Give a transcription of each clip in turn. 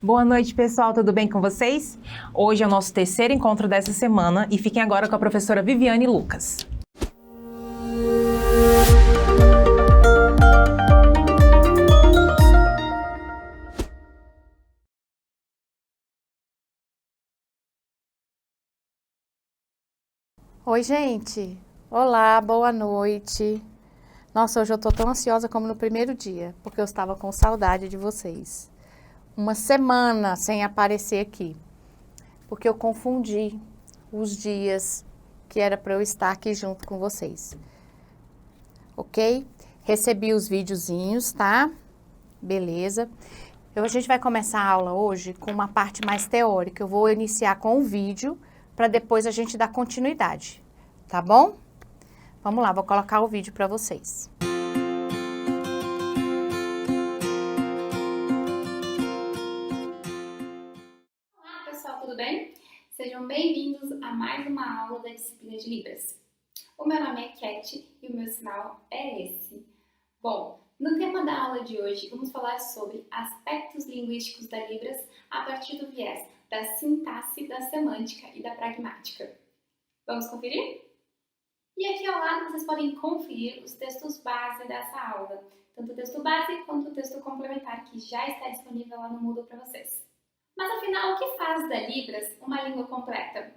Boa noite, pessoal, tudo bem com vocês? Hoje é o nosso terceiro encontro dessa semana e fiquem agora com a professora Viviane Lucas. Oi, gente! Olá, boa noite! Nossa, hoje eu tô tão ansiosa como no primeiro dia, porque eu estava com saudade de vocês. Uma semana sem aparecer aqui, porque eu confundi os dias que era para eu estar aqui junto com vocês. Ok? Recebi os videozinhos, tá? Beleza. A gente vai começar a aula hoje com uma parte mais teórica. Eu vou iniciar com o vídeo, para depois a gente dar continuidade, tá bom? Vamos lá, vou colocar o vídeo para vocês. Olá pessoal, tudo bem? Sejam bem-vindos a mais uma aula da disciplina de Libras. O meu nome é Cat e o meu sinal é esse. Bom, no tema da aula de hoje vamos falar sobre aspectos linguísticos da Libras a partir do viés da sintaxe, da semântica e da pragmática. Vamos conferir? E aqui ao lado vocês podem conferir os textos base dessa aula, tanto o texto base quanto o texto complementar que já está disponível lá no Moodle para vocês. Mas afinal, o que faz da Libras uma língua completa?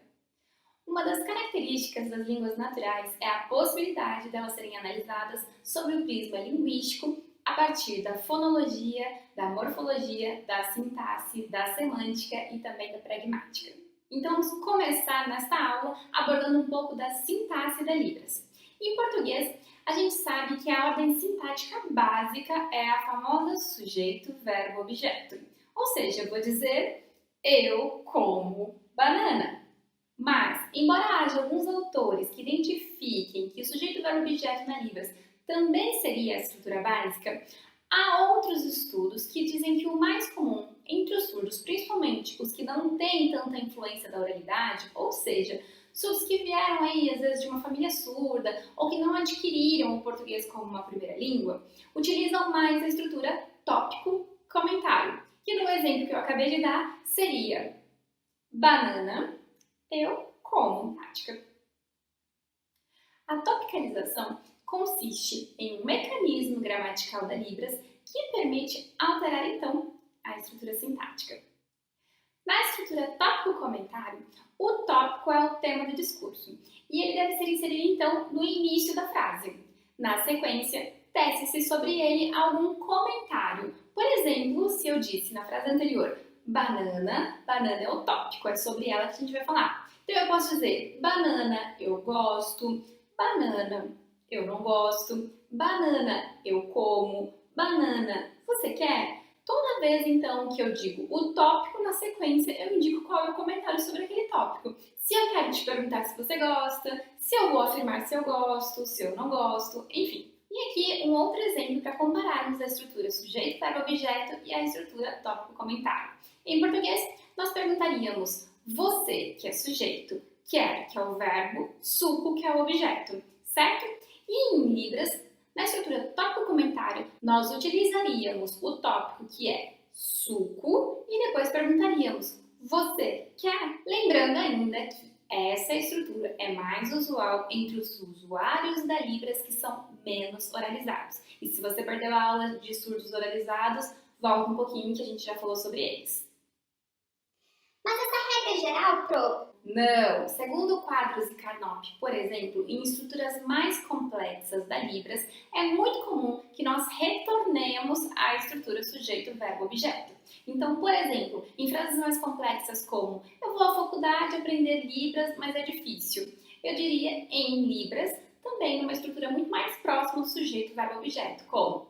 Uma das características das línguas naturais é a possibilidade de elas serem analisadas sob o prisma linguístico a partir da fonologia, da morfologia, da sintaxe, da semântica e também da pragmática. Então vamos começar nesta aula abordando um pouco da sintaxe da Libras. Em português, a gente sabe que a ordem sintática básica é a famosa sujeito, verbo, objeto. Ou seja, eu vou dizer eu como banana. Mas, embora haja alguns autores que identifiquem que o sujeito, verbo, objeto na Libras também seria a estrutura básica, há outros estudos que dizem que o mais comum entre os surdos, principalmente os que não têm tanta influência da oralidade, ou seja, surdos que vieram aí às vezes de uma família surda ou que não adquiriram o português como uma primeira língua, utilizam mais a estrutura tópico-comentário, que no exemplo que eu acabei de dar seria banana, eu como, prática. A topicalização consiste em um mecanismo gramatical da Libras que permite alterar então a estrutura sintática. Na estrutura tópico-comentário, o tópico é o tema do discurso e ele deve ser inserido então no início da frase. Na sequência, tece-se sobre ele algum comentário. Por exemplo, se eu disse na frase anterior banana, banana é o tópico, é sobre ela que a gente vai falar. Então eu posso dizer banana eu gosto, banana eu não gosto, banana eu como, banana você quer? Toda vez, então, que eu digo o tópico, na sequência, eu indico qual é o comentário sobre aquele tópico. Se eu quero te perguntar se você gosta, se eu vou afirmar se eu gosto, se eu não gosto, enfim. E aqui um outro exemplo para compararmos a estrutura sujeito, verbo, objeto e a estrutura tópico-comentário. Em português, nós perguntaríamos você, que é sujeito, quer, que é o verbo, suco, que é o objeto, certo? E em Libras, na estrutura tópico-comentário, nós utilizaríamos o tópico que é suco e depois perguntaríamos, você quer? Lembrando ainda que essa estrutura é mais usual entre os usuários da Libras que são menos oralizados. E se você perdeu a aula de surdos oralizados, volta um pouquinho que a gente já falou sobre eles. Mas essa regra geral, Pro? Não! Segundo Quadros e Carnot, por exemplo, em estruturas mais complexas da Libras, é muito comum que nós retornemos à estrutura sujeito, verbo, objeto. Então, por exemplo, em frases mais complexas como eu vou à faculdade aprender Libras, mas é difícil, eu diria em Libras, também numa estrutura muito mais próxima do sujeito, verbo, objeto, como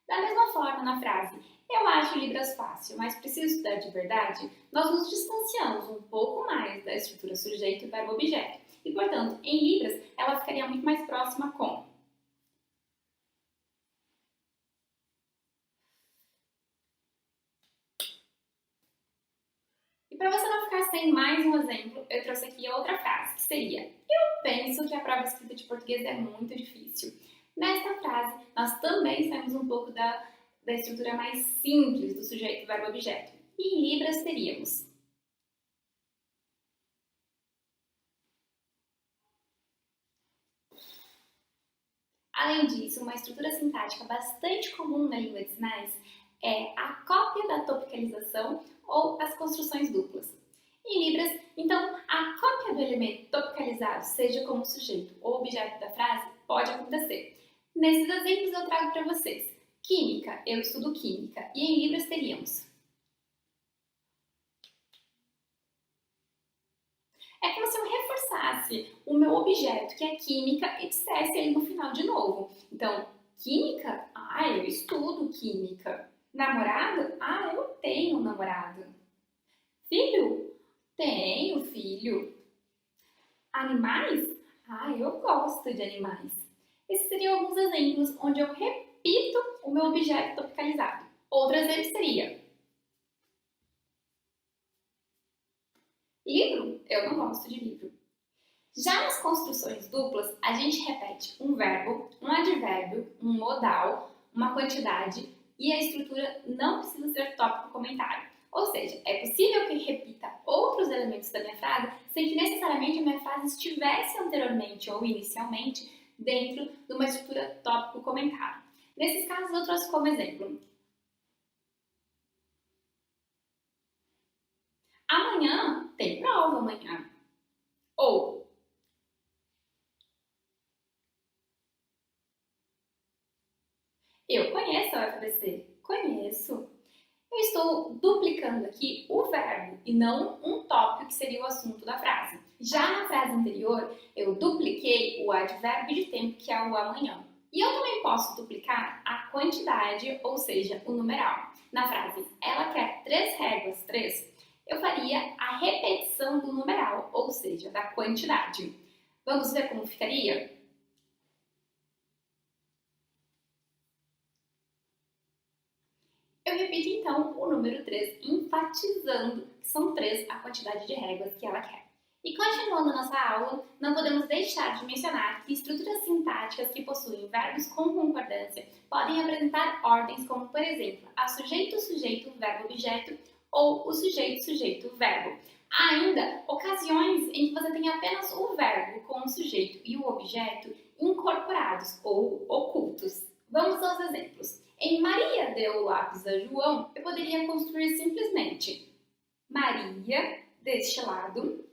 da mesma forma, na frase eu acho Libras fácil, mas preciso estudar de verdade, nós nos distanciamos um pouco mais da estrutura sujeito, verbo, objeto. E, portanto, em Libras, ela ficaria muito mais próxima com E para você não ficar sem mais um exemplo, eu trouxe aqui outra frase, que seria eu penso que a prova escrita de português é muito difícil. Nesta frase, nós também saímos um pouco da estrutura mais simples do sujeito, verbo, objeto. E em Libras teríamos além disso, uma estrutura sintática bastante comum na língua de sinais é a cópia da topicalização ou as construções duplas. Em Libras, então, a cópia do elemento topicalizado, seja como sujeito ou objeto da frase, pode acontecer. Nesses exemplos eu trago para vocês química, eu estudo química, e em Libras teríamos é como se eu reforçasse o meu objeto, que é química, e dissesse ali no final de novo. Então, química? Ah, eu estudo química. Namorado? Ah, eu tenho namorado. Filho? Tenho filho. Animais? Ah, eu gosto de animais. Esses seriam alguns exemplos onde eu repito o meu objeto topicalizado. Outro exemplo seria livro? Eu não gosto de livro. Já nas construções duplas, a gente repete um verbo, um advérbio, um modal, uma quantidade e a estrutura não precisa ser tópico comentário. Ou seja, é possível que repita outros elementos da minha frase sem que necessariamente a minha frase estivesse anteriormente ou inicialmente dentro de uma estrutura tópico comentário. Nesses casos, eu trouxe como exemplo: amanhã tem prova amanhã. Ou eu conheço a UFABC. Conheço. Eu estou duplicando aqui o verbo e não um tópico que seria o assunto da frase. Já na frase anterior, eu dupliquei o advérbio de tempo, que é o amanhã. E eu também posso duplicar a quantidade, ou seja, o numeral. Na frase, ela quer 3 réguas, 3, eu faria a repetição do numeral, ou seja, da quantidade. Vamos ver como ficaria? Eu repito então o número 3, enfatizando que são 3 a quantidade de réguas que ela quer. E continuando a nossa aula, não podemos deixar de mencionar que estruturas sintáticas que possuem verbos com concordância podem apresentar ordens como, por exemplo, a sujeito-sujeito, verbo-objeto ou o sujeito-sujeito-verbo. Há ainda ocasiões em que você tem apenas o verbo com o sujeito e o objeto incorporados ou ocultos. Vamos aos exemplos. Em Maria deu o lápis a João, eu poderia construir simplesmente Maria deste lado,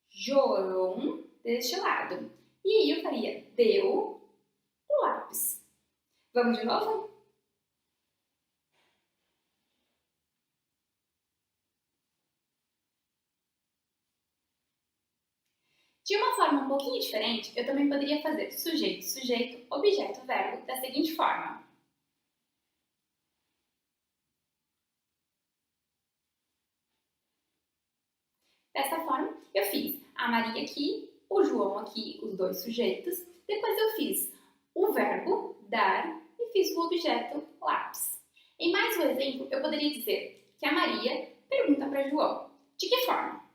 João deste lado. E aí eu faria deu o lápis. Vamos de novo? De uma forma um pouquinho diferente, eu também poderia fazer sujeito, sujeito, objeto, verbo da seguinte forma. Dessa forma, eu fiz a Maria aqui, o João aqui, os dois sujeitos. Depois eu fiz o verbo dar e fiz o objeto lápis. Em mais um exemplo, eu poderia dizer que a Maria pergunta para João: de que forma?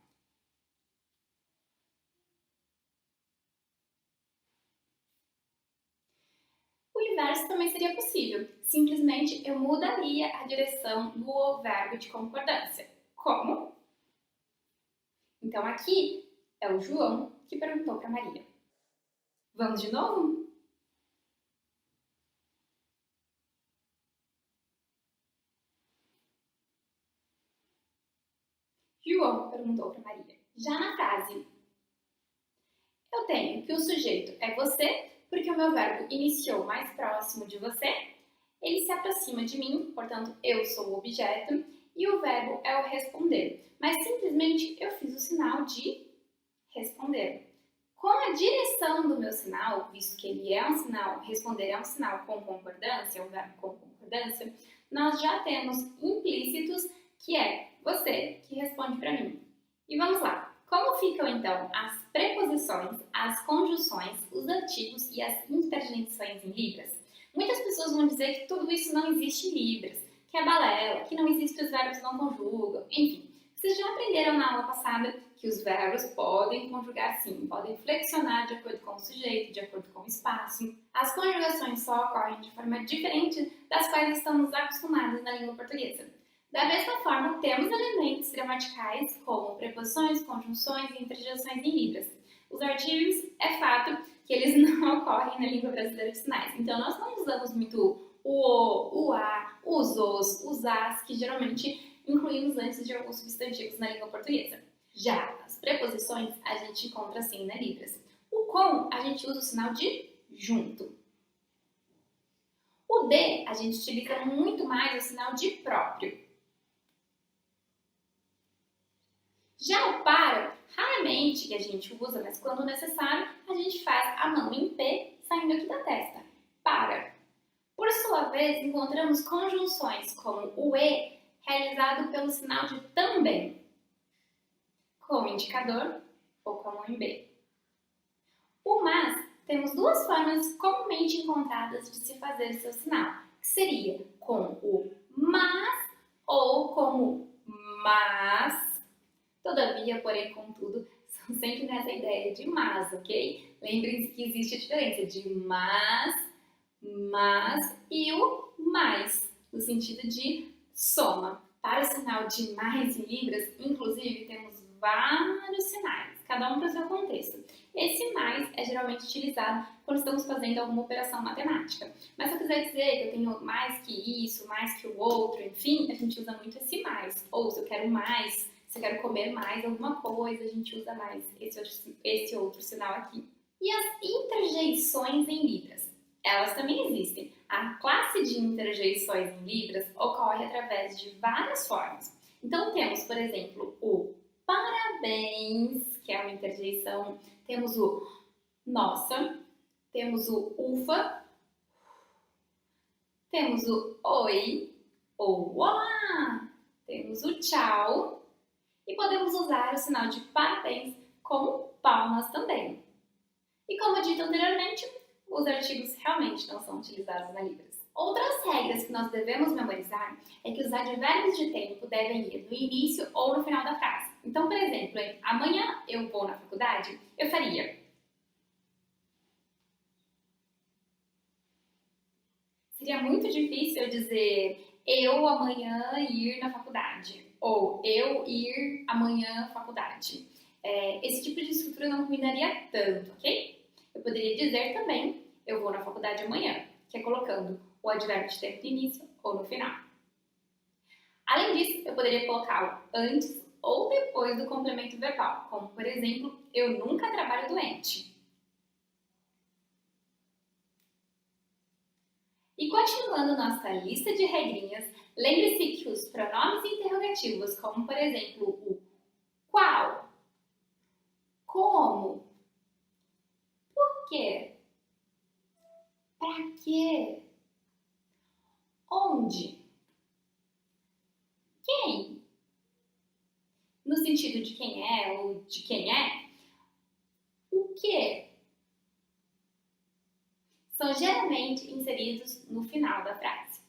O inverso também seria possível. Simplesmente eu mudaria a direção do verbo de concordância. Como? Então aqui é o João que perguntou para Maria. Vamos de novo? João perguntou para Maria. Já na frase, eu tenho que o sujeito é você, porque o meu verbo iniciou mais próximo de você, ele se aproxima de mim, portanto eu sou o objeto, e o verbo é o responder. Mas simplesmente eu fiz o sinal de responder. Com a direção do meu sinal, visto que ele é um sinal, responder é um sinal com concordância, um verbo com concordância, nós já temos implícitos que é você que responde para mim. E vamos lá. Como ficam então as preposições, as conjunções, os artigos e as interjeições em Libras? Muitas pessoas vão dizer que tudo isso não existe em Libras, que é balela, que não existe os verbos não conjugam, enfim. Vocês já aprenderam na aula passada que os verbos podem conjugar sim, podem flexionar de acordo com o sujeito, de acordo com o espaço. As conjugações só ocorrem de forma diferente das quais estamos acostumados na língua portuguesa. Da mesma forma, temos elementos gramaticais como preposições, conjunções e interjeições em libras. Os artigos, é fato que eles não ocorrem na língua brasileira de sinais. Então, nós não usamos muito o a, os as, que geralmente incluímos antes de alguns substantivos na língua portuguesa. Já as preposições a gente encontra assim na Libras. O com a gente usa o sinal de junto. O de a gente utiliza muito mais o sinal de próprio. Já o para, raramente que a gente usa, mas quando necessário, a gente faz a mão em P saindo aqui da testa. Para. Por sua vez, encontramos conjunções como o e, realizado pelo sinal de também, com indicador ou com mão em B. O mas, temos duas formas comumente encontradas de se fazer seu sinal, que seria com o mas ou com o mas. Todavia, porém, contudo, são sempre nessa ideia de mas, ok? Lembrem-se que existe a diferença de mas e o mais, no sentido de soma. Para o sinal de mais em libras, inclusive, temos vários sinais, cada um para o seu contexto. Esse mais é geralmente utilizado quando estamos fazendo alguma operação matemática. Mas se eu quiser dizer que eu tenho mais que isso, mais que o outro, enfim, a gente usa muito esse mais. Ou se eu quero mais, se eu quero comer mais alguma coisa, a gente usa mais esse outro sinal aqui. E as interjeições em libras? Elas também existem. A classe de interjeições em libras ocorre através de várias formas. Então temos, por exemplo, o parabéns, que é uma interjeição. Temos o nossa, temos o ufa, temos o oi ou olá, temos o tchau e podemos usar o sinal de parabéns como palmas também. E como dito anteriormente, os artigos realmente não são utilizados na Libras. Outras regras que nós devemos memorizar é que os advérbios de tempo devem ir no início ou no final da frase. Então, por exemplo, em amanhã eu vou na faculdade, eu faria. Seria muito difícil eu dizer eu amanhã ir na faculdade ou eu ir amanhã à faculdade. Esse tipo de estrutura não combinaria tanto, ok? Eu poderia dizer também eu vou na faculdade amanhã, que é colocando o advérbio de tempo no início ou no final. Além disso, eu poderia colocá-lo antes ou depois do complemento verbal, como por exemplo, eu nunca trabalho doente. E continuando nossa lista de regrinhas, lembre-se que os pronomes interrogativos, como por exemplo o qual, como, por quê, pra quê, onde, quem, no sentido de quem é ou de quem é, o que, são geralmente inseridos no final da frase.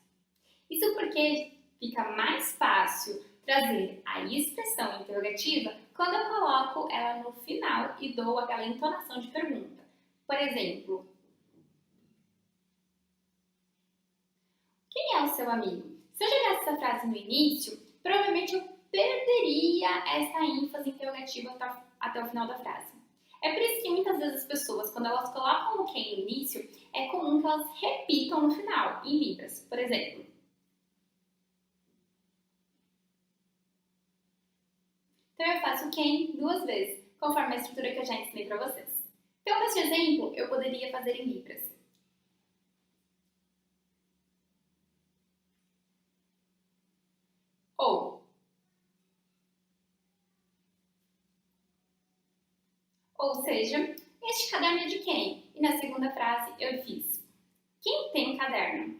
Isso porque fica mais fácil trazer a expressão interrogativa quando eu coloco ela no final e dou aquela entonação de pergunta. Por exemplo, quem é o seu amigo? Se eu jogasse essa frase no início, provavelmente eu perderia essa ênfase interrogativa até o final da frase. É por isso que muitas vezes as pessoas, quando elas colocam o quem no início, é comum que elas repitam no final, em libras. Por exemplo, então eu faço quem duas vezes, conforme a estrutura que eu já ensinei para vocês. Então, nesse exemplo, eu poderia fazer em libras. Ou seja, este caderno é de quem? E na segunda frase eu fiz, quem tem caderno?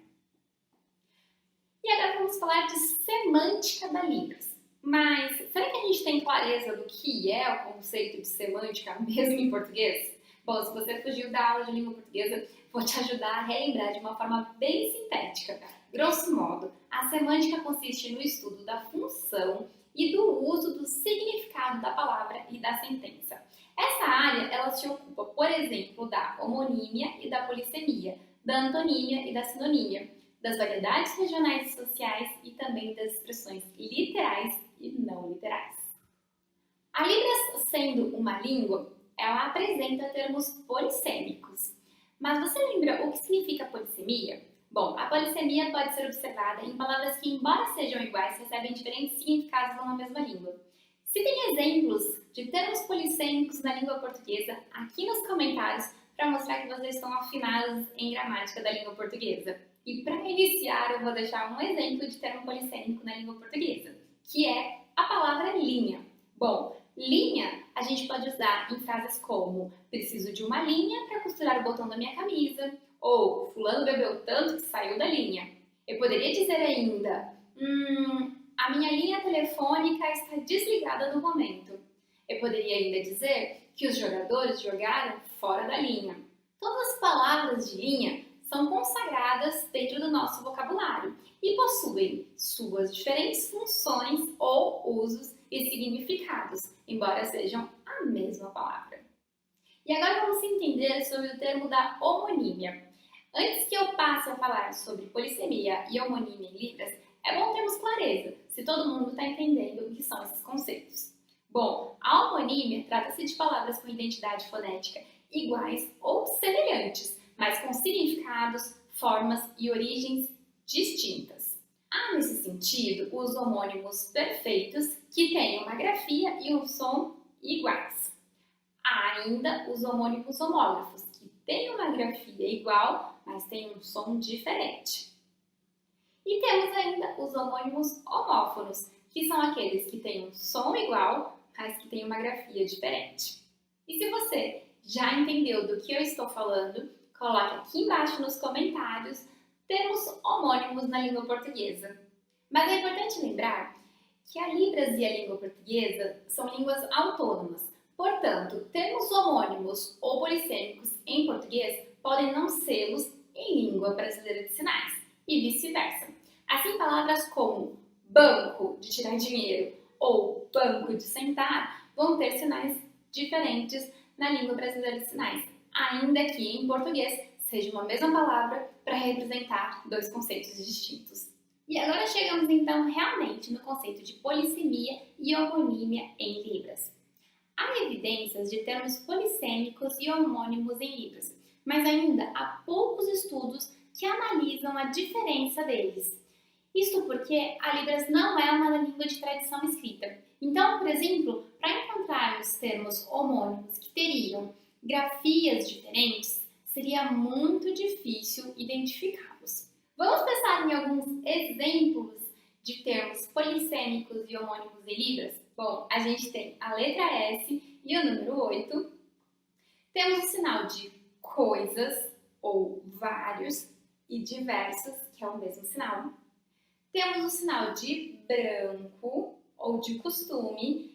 E agora vamos falar de semântica da Libras. Mas será que a gente tem clareza do que é o conceito de semântica mesmo em português? Bom, se você fugiu da aula de língua portuguesa, vou te ajudar a relembrar de uma forma bem sintética. Grosso modo, a semântica consiste no estudo da função e do uso do significado da palavra e da sentença. Essa área, ela se ocupa, por exemplo, da homonímia e da polissemia, da antonímia e da sinonímia, das variedades regionais e sociais e também das expressões literais e não literais. A Libras, sendo uma língua, ela apresenta termos polissêmicos. Mas você lembra o que significa polissemia? Bom, a polissemia pode ser observada em palavras que, embora sejam iguais, recebem diferentes significados numa mesma língua. Se tem exemplos de termos polissêmicos na língua portuguesa, aqui nos comentários, para mostrar que vocês estão afinados em gramática da língua portuguesa. E para iniciar, eu vou deixar um exemplo de termo polissêmico na língua portuguesa, que é a palavra linha. Bom, linha a gente pode usar em frases como preciso de uma linha para costurar o botão da minha camisa, ou fulano bebeu tanto que saiu da linha. Eu poderia dizer ainda, a minha linha telefônica está desligada no momento. Eu poderia ainda dizer que os jogadores jogaram fora da linha. Todas as palavras de linha são consagradas dentro do nosso vocabulário e possuem suas diferentes funções ou usos e significados, embora sejam a mesma palavra. E agora vamos entender sobre o termo da homonímia. Antes que eu passe a falar sobre polissemia e homonímia em Libras, é bom termos clareza se todo mundo está entendendo o que são esses conceitos. Bom, a homonímia trata-se de palavras com identidade fonética iguais ou semelhantes, mas com significados, formas e origens distintas. Há, nesse sentido, os homônimos perfeitos, que têm uma grafia e um som iguais. Há ainda os homônimos homógrafos, que têm uma grafia igual, mas têm um som diferente. E temos ainda os homônimos homófonos, que são aqueles que têm um som igual, mas que têm uma grafia diferente. E se você já entendeu do que eu estou falando, coloque aqui embaixo nos comentários termos homônimos na língua portuguesa. Mas é importante lembrar que a Libras e a língua portuguesa são línguas autônomas. Portanto, termos homônimos ou polissêmicos em português podem não sê-los em língua brasileira de sinais e vice-versa. Assim, palavras como banco, de tirar dinheiro, ou banco, de sentar, vão ter sinais diferentes na língua brasileira de sinais, ainda que em português seja uma mesma palavra para representar dois conceitos distintos. E agora chegamos então realmente no conceito de polissemia e homonímia em Libras. Há evidências de termos polissêmicos e homônimos em Libras, mas ainda há poucos estudos que analisam a diferença deles. Isto porque a Libras não é uma língua de tradição escrita. Então, por exemplo, para encontrarmos termos homônimos que teriam grafias diferentes, seria muito difícil identificá-los. Vamos pensar em alguns exemplos de termos polissêmicos e homônimos em Libras? Bom, a gente tem a letra S e o número 8. Temos o sinal de coisas, ou vários, e diversos, que é o mesmo sinal. Temos o sinal de branco, ou de costume,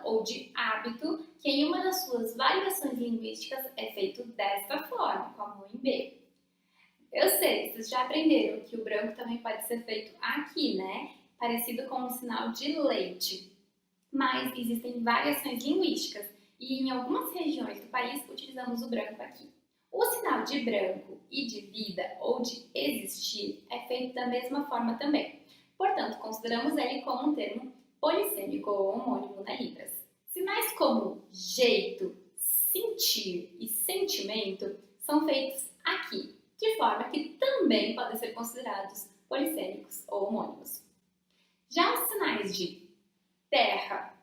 ou de hábito, que em uma das suas variações linguísticas é feito desta forma, com a mão em B. Eu sei, vocês já aprenderam que o branco também pode ser feito aqui, né? Parecido com o sinal de leite. Mas existem variações linguísticas e em algumas regiões do país utilizamos o branco aqui. O sinal de branco e de vida ou de existir é feito da mesma forma também. Portanto, consideramos ele como um termo polissêmico ou homônimo na Libras. Sinais como jeito, sentir e sentimento são feitos aqui, de forma que também podem ser considerados polissêmicos ou homônimos. Já os sinais de terra,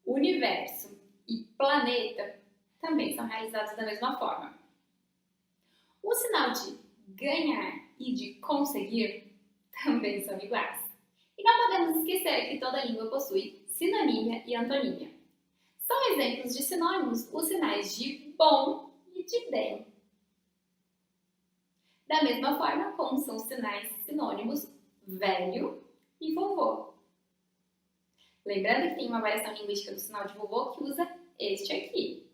universo e planeta também são realizados da mesma forma. O sinal de ganhar e de conseguir também são iguais. E não podemos esquecer que toda língua possui sinonímia e antonímia. São exemplos de sinônimos os sinais de bom e de bem. Da mesma forma como são os sinais sinônimos velho e vovô. Lembrando que tem uma variação linguística do sinal de vovô que usa este aqui.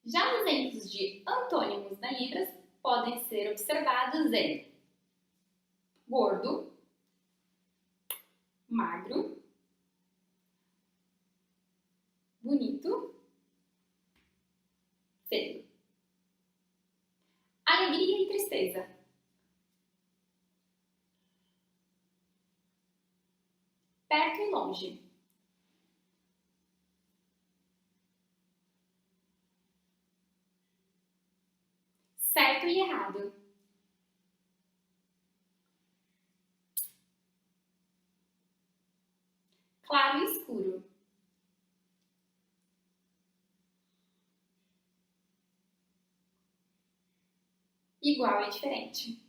Já os exemplos de antônimos na Libras podem ser observados em gordo, magro, bonito, feio. Alegria e tristeza. Perto e longe. Certo e errado. Claro e escuro. Igual e diferente.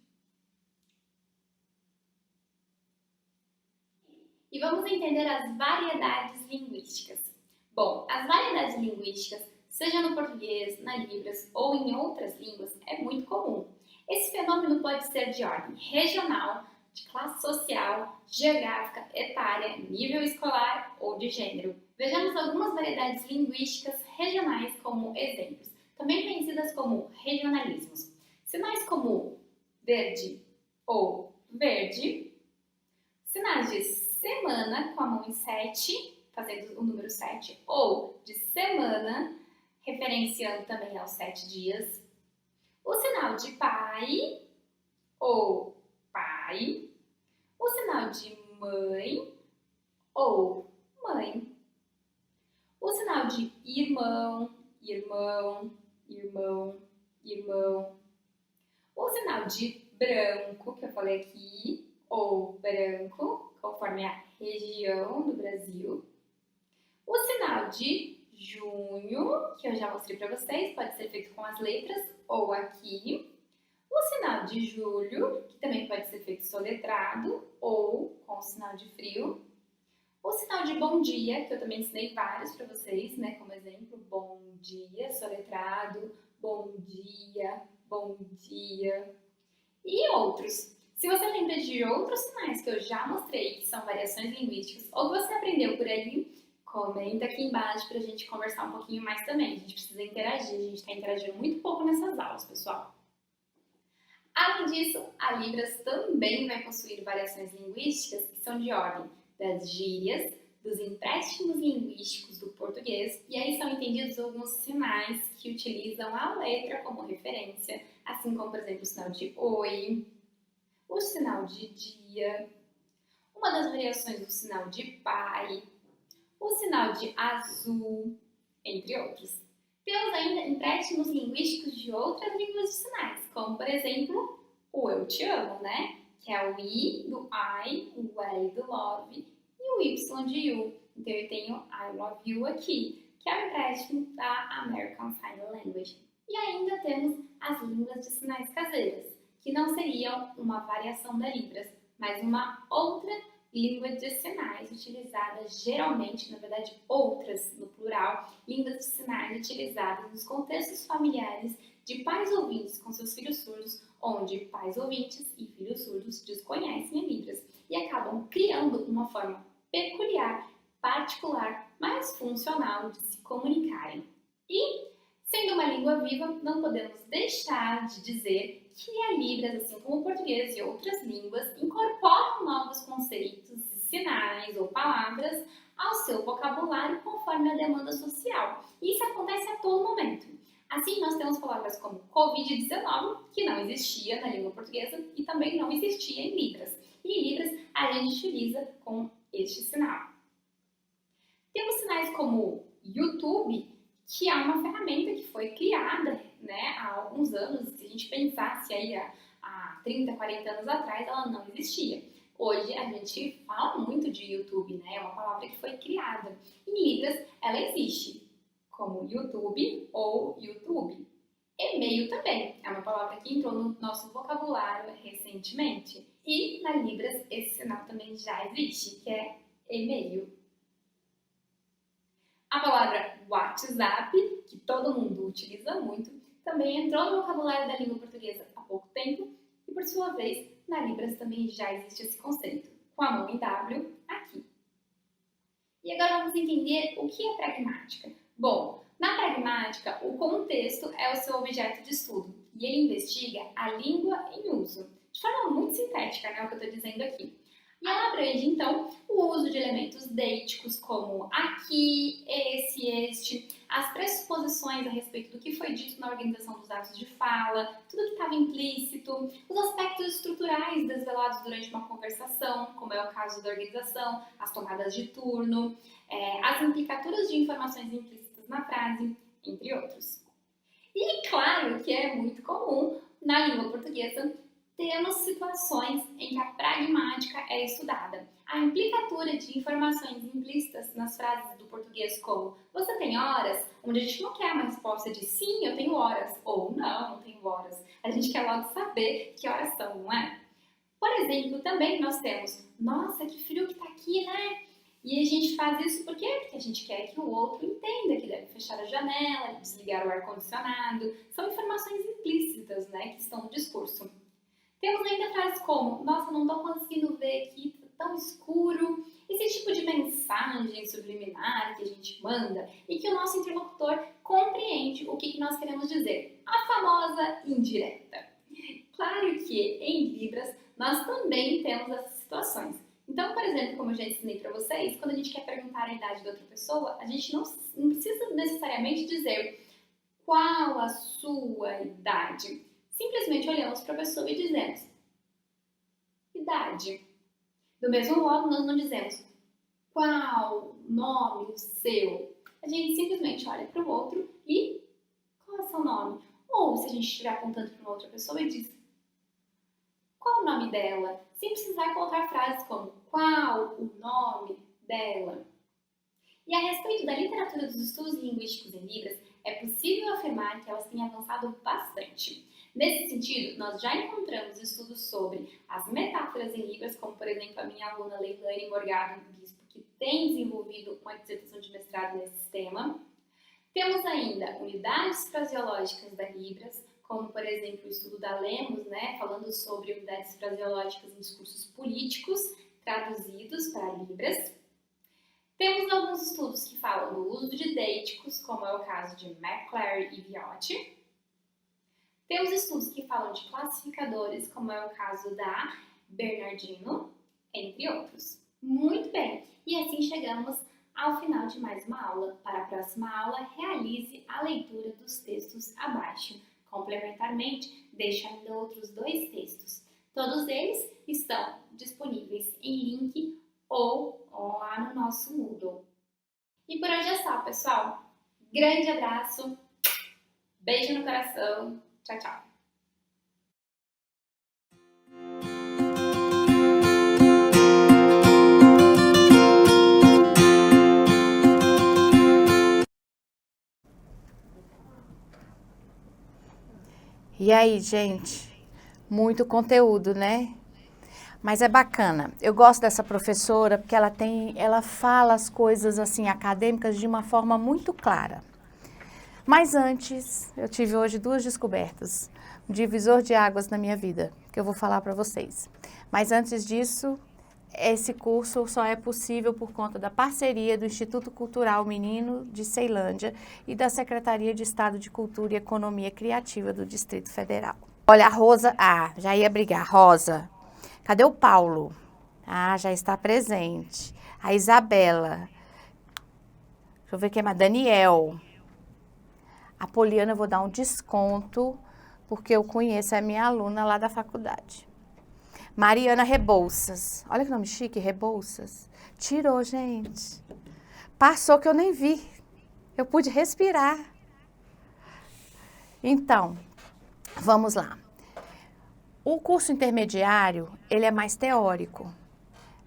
E vamos entender as variedades linguísticas. Bom, as variedades linguísticas, seja no português, na Libras ou em outras línguas, é muito comum. Esse fenômeno pode ser de ordem regional, de classe social, geográfica, etária, nível escolar ou de gênero. Vejamos algumas variedades linguísticas regionais como exemplos, também conhecidas como regionalismos. Sinais como verde ou verde, sinais de semana com a mão em 7, fazendo o número 7, ou de semana, referenciando também aos 7 dias. O sinal de pai ou pai. O sinal de mãe ou mãe. O sinal de irmão, irmão, irmão, irmão. O sinal de branco, que eu falei aqui, ou branco, conforme a região do Brasil. O sinal de junho, que eu já mostrei para vocês, pode ser feito com as letras ou aqui. O sinal de julho, que também pode ser feito soletrado ou com o sinal de frio. O sinal de bom dia, que eu também ensinei vários para vocês, né, como exemplo, bom dia, soletrado, bom dia, e outros. Se você lembra de outros sinais que eu já mostrei, que são variações linguísticas, ou que você aprendeu por aí, comenta aqui embaixo pra gente conversar um pouquinho mais também. A gente precisa interagir, a gente tá interagindo muito pouco nessas aulas, pessoal. Além disso, a Libras também vai possuir variações linguísticas que são de ordem das gírias, dos empréstimos linguísticos do português, e aí são entendidos alguns sinais que utilizam a letra como referência, assim como, por exemplo, o sinal de oi, o sinal de dia, uma das variações do sinal de pai, o sinal de azul, entre outros. Temos ainda empréstimos linguísticos de outras línguas de sinais, como, por exemplo, o eu te amo, né? Que é o I do I, o L do love e o Y de you. Então, eu tenho I love you aqui, que é o empréstimo da American Sign Language. E ainda temos as línguas de sinais caseiras, que não seriam uma variação da Libras, mas uma outra língua de sinais utilizada geralmente, na verdade outras no plural, línguas de sinais utilizadas nos contextos familiares de pais ouvintes com seus filhos surdos, onde pais ouvintes e filhos surdos desconhecem a Libras e acabam criando uma forma peculiar, particular, mais funcional de se comunicarem. E, sendo uma língua viva, não podemos deixar de dizer que a Libras, assim como o português e outras línguas, incorporam novos conceitos, sinais ou palavras ao seu vocabulário conforme a demanda social. E isso acontece a todo momento. Assim, nós temos palavras como Covid-19, que não existia na língua portuguesa e também não existia em Libras. E em Libras a gente utiliza com este sinal. Temos sinais como YouTube, que é uma ferramenta que foi criada, né, há alguns anos. Se a gente pensasse aí há 30, 40 anos atrás, ela não existia. Hoje a gente fala muito de YouTube, né, é uma palavra que foi criada. Em Libras ela existe como YouTube ou YouTube. E-mail também é uma palavra que entrou no nosso vocabulário recentemente. E na Libras esse sinal também já existe, que é e-mail. A palavra WhatsApp, que todo mundo utiliza muito, também entrou no vocabulário da língua portuguesa há pouco tempo e, por sua vez, na Libras também já existe esse conceito, com a mão em W aqui. E agora vamos entender o que é pragmática. Bom, na pragmática, o contexto é o seu objeto de estudo e ele investiga a língua em uso, de forma muito sintética, né, o que eu estou dizendo aqui. E ela abrange, então, o uso de elementos deíticos como aqui, esse, este, as pressuposições a respeito do que foi dito na organização dos atos de fala, tudo que estava implícito, os aspectos estruturais desvelados durante uma conversação, como é o caso da organização, as tomadas de turno, as implicaturas de informações implícitas na frase, entre outros. E claro que é muito comum na língua portuguesa temos situações em que a pragmática é estudada. A implicatura de informações implícitas nas frases do português como você tem horas, onde a gente não quer uma resposta de sim, eu tenho horas, ou não, não tenho horas. A gente quer logo saber que horas são, não é? Por exemplo, também nós temos, nossa, que frio que tá aqui, né? E a gente faz isso por quê? Porque a gente quer que o outro entenda que deve fechar a janela, desligar o ar-condicionado. São informações implícitas, né, que estão no discurso. Temos ainda frases como, nossa, não estou conseguindo ver aqui, tá tão escuro. Esse tipo de mensagem subliminar que a gente manda e que o nosso interlocutor compreende o que nós queremos dizer. A famosa indireta. Claro que em Libras nós também temos essas situações. Então, por exemplo, como eu já ensinei para vocês, quando a gente quer perguntar a idade da outra pessoa, a gente não precisa necessariamente dizer qual a sua idade. Simplesmente olhamos para a pessoa e dizemos idade. Do mesmo modo, nós não dizemos qual nome o seu. A gente simplesmente olha para o outro e qual é o seu nome? Ou se a gente estiver apontando para uma outra pessoa e diz qual o nome dela? Sem precisar colocar frases como qual o nome dela. E a respeito da literatura dos estudos linguísticos em Libras, é possível afirmar que elas têm avançado bastante. Nesse sentido, nós já encontramos estudos sobre as metáforas em Libras, como por exemplo a minha aluna Leilane Morgado Bispo, que tem desenvolvido uma dissertação de mestrado nesse tema. Temos ainda unidades fraseológicas da Libras, como por exemplo o estudo da Lemos, falando sobre unidades fraseológicas em discursos políticos traduzidos para Libras. Temos alguns estudos que falam do uso de deíticos, como é o caso de McClary e Viotti. Temos estudos que falam de classificadores, como é o caso da Bernardino, entre outros. Muito bem, e assim chegamos ao final de mais uma aula. Para a próxima aula, realize a leitura dos textos abaixo. Complementarmente, deixo ainda outros 2 textos. Todos eles estão disponíveis em link ou lá no nosso Moodle. E por hoje é só, pessoal. Grande abraço, beijo no coração. Tchau, tchau. E aí, gente? Muito conteúdo, né? Mas é bacana. Eu gosto dessa professora porque ela fala as coisas assim acadêmicas de uma forma muito clara. Mas antes, eu tive hoje 2 descobertas, um divisor de águas na minha vida, que eu vou falar para vocês. Mas antes disso, esse curso só é possível por conta da parceria do Instituto Cultural Menino de Ceilândia e da Secretaria de Estado de Cultura e Economia Criativa do Distrito Federal. Olha, a Rosa, já ia brigar, Rosa. Cadê o Paulo? Já está presente. A Isabela. Deixa eu ver quem é mais. Daniel. A Poliana eu vou dar um desconto, porque eu conheço a minha aluna lá da faculdade. Mariana Rebouças. Olha que nome chique, Rebouças. Tirou, gente. Passou que eu nem vi. Eu pude respirar. Então, vamos lá. O curso intermediário, ele é mais teórico,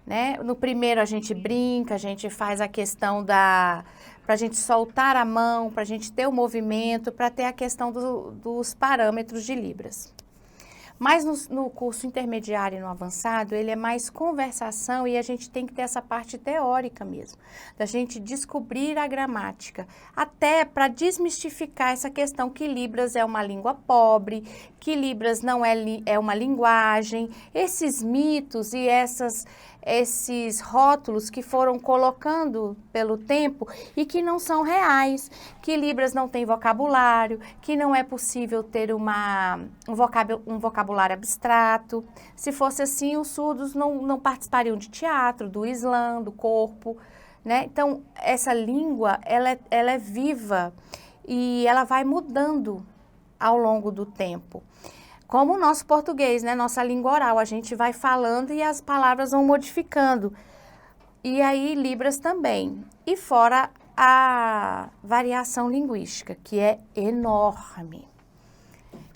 né? No primeiro a gente brinca, a gente faz a questão para a gente soltar a mão, para a gente ter o movimento, para ter a questão dos parâmetros de Libras. Mas no curso intermediário e no avançado, ele é mais conversação e a gente tem que ter essa parte teórica mesmo, da gente descobrir a gramática, até para desmistificar essa questão que Libras é uma língua pobre, que Libras não é uma linguagem, esses mitos e esses rótulos que foram colocando pelo tempo e que não são reais, que Libras não tem vocabulário, que não é possível ter um vocabulário vocabulário abstrato. Se fosse assim, os surdos não participariam de teatro, do slam, do corpo, né? Então, essa língua, ela é viva e ela vai mudando ao longo do tempo. Como o nosso português, né? Nossa língua oral, a gente vai falando e as palavras vão modificando. E aí, Libras também. E fora a variação linguística, que é enorme.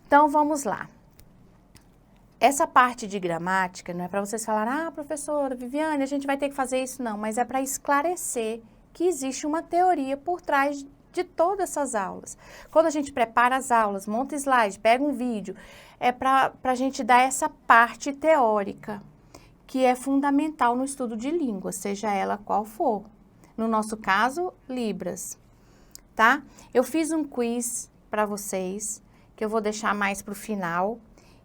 Então, vamos lá. Essa parte de gramática não é para vocês falarem, ah, professora Viviane, a gente vai ter que fazer isso, não. Mas é para esclarecer que existe uma teoria por trás de todas essas aulas. Quando a gente prepara as aulas, monta slide, pega um vídeo, é para a gente dar essa parte teórica, que é fundamental no estudo de língua, seja ela qual for. No nosso caso, Libras, tá? Eu fiz um quiz para vocês, que eu vou deixar mais para o final,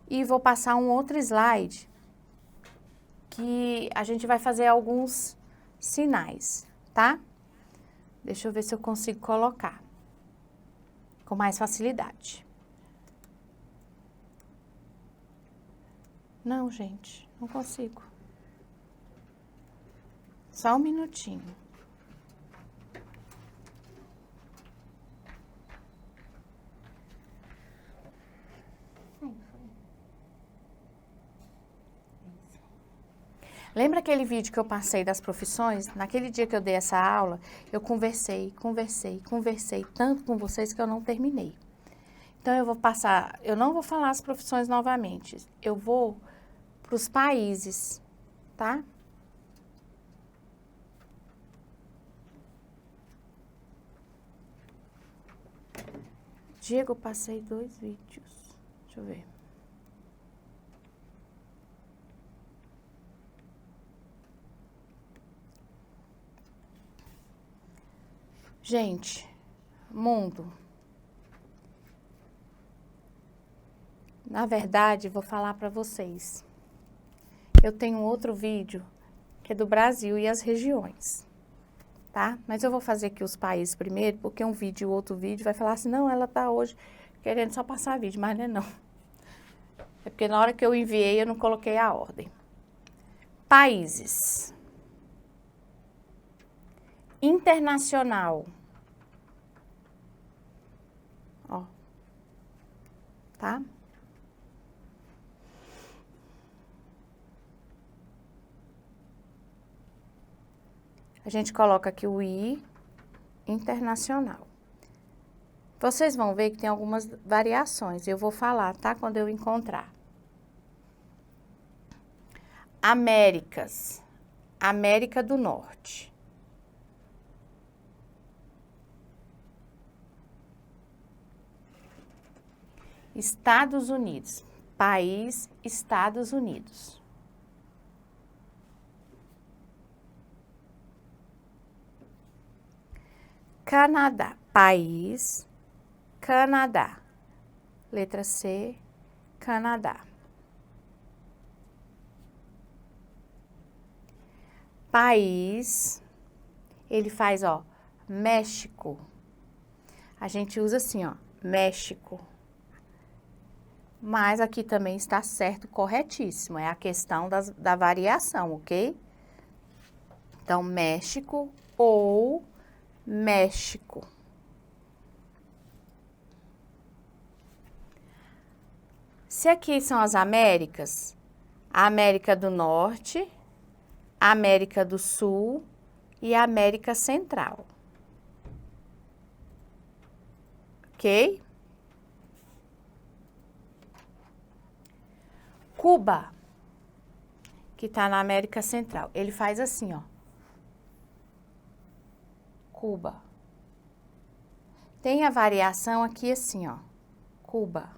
e vou passar um outro slide, que a gente vai fazer alguns sinais, tá? Deixa eu ver se eu consigo colocar com mais facilidade. Não, gente, não consigo. Só um minutinho. Lembra aquele vídeo que eu passei das profissões? Naquele dia que eu dei essa aula, eu conversei tanto com vocês que eu não terminei. Então, eu não vou falar as profissões novamente, eu vou para os países, tá? Diego, eu passei 2 vídeos, deixa eu ver. Gente, mundo. Na verdade, vou falar para vocês. Eu tenho outro vídeo que é do Brasil e as regiões, tá? Mas eu vou fazer aqui os países primeiro, porque um vídeo e outro vídeo vai falar assim, não, ela tá hoje querendo só passar vídeo, mas não é não. É porque na hora que eu enviei, eu não coloquei a ordem. Países. Internacional. Ó. Tá? A gente coloca aqui o I, internacional. Vocês vão ver que tem algumas variações. Eu vou falar, tá? Quando eu encontrar. Américas. América do Norte. Estados Unidos. País, Estados Unidos. Canadá. País, Canadá. Letra C, Canadá. País, ele faz, ó, México. A gente usa assim, ó, México. Mas aqui também está certo, corretíssimo. É a questão da variação, ok? Então, México ou México. Se aqui são as Américas, a América do Norte, a América do Sul e a América Central. Ok? Cuba, que está na América Central, ele faz assim, ó. Cuba. Tem a variação aqui assim, ó. Cuba.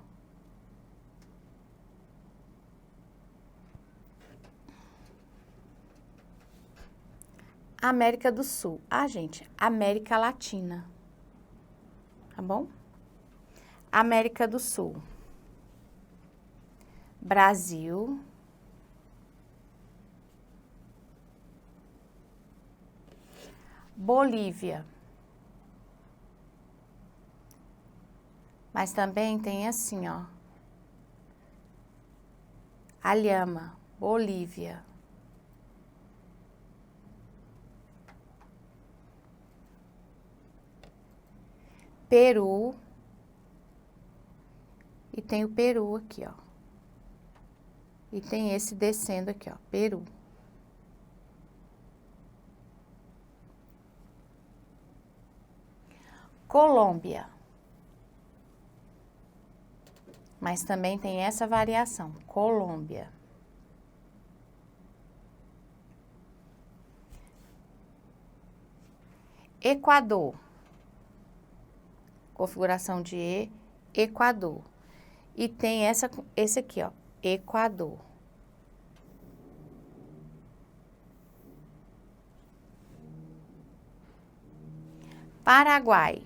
América do Sul. Ah, gente, América Latina. Tá bom? América do Sul. Brasil. Bolívia. Mas também tem assim, ó. Alhama, Bolívia. Peru. E tem o Peru aqui, ó. E tem esse descendo aqui, ó, Peru. Colômbia. Mas também tem essa variação, Colômbia. Equador. Configuração de E, Equador. E tem esse aqui, ó, Equador. Paraguai.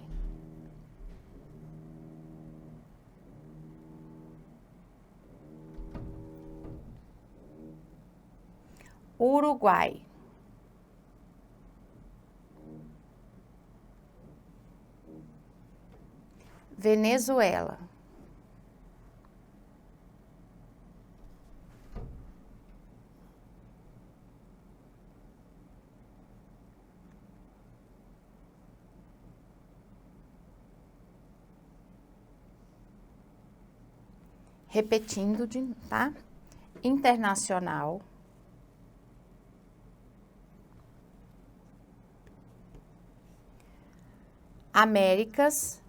Uruguai. Venezuela. Repetindo, tá? Internacional. Américas,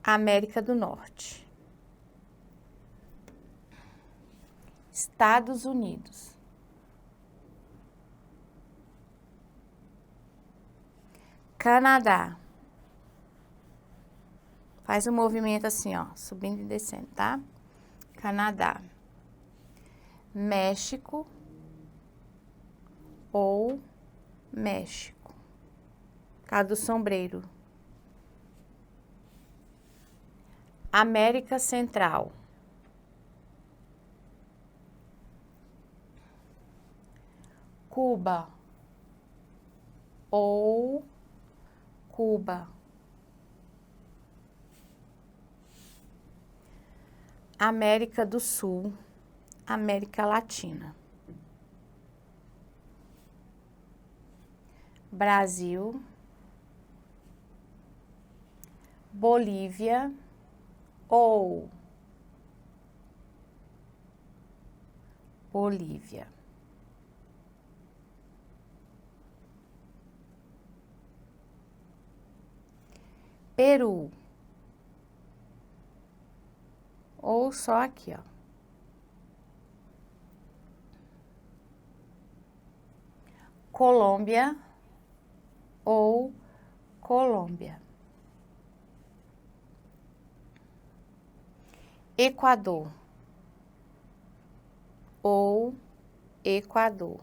América do Norte. Estados Unidos. Canadá. Faz um movimento assim, ó, subindo e descendo, tá? Canadá. México ou México. Casa do sombreiro. América Central. Cuba ou Cuba. América do Sul, América Latina. Brasil, Bolívia ou Bolívia. Peru. Ou só aqui, ó. Colômbia ou Colômbia. Equador ou Equador.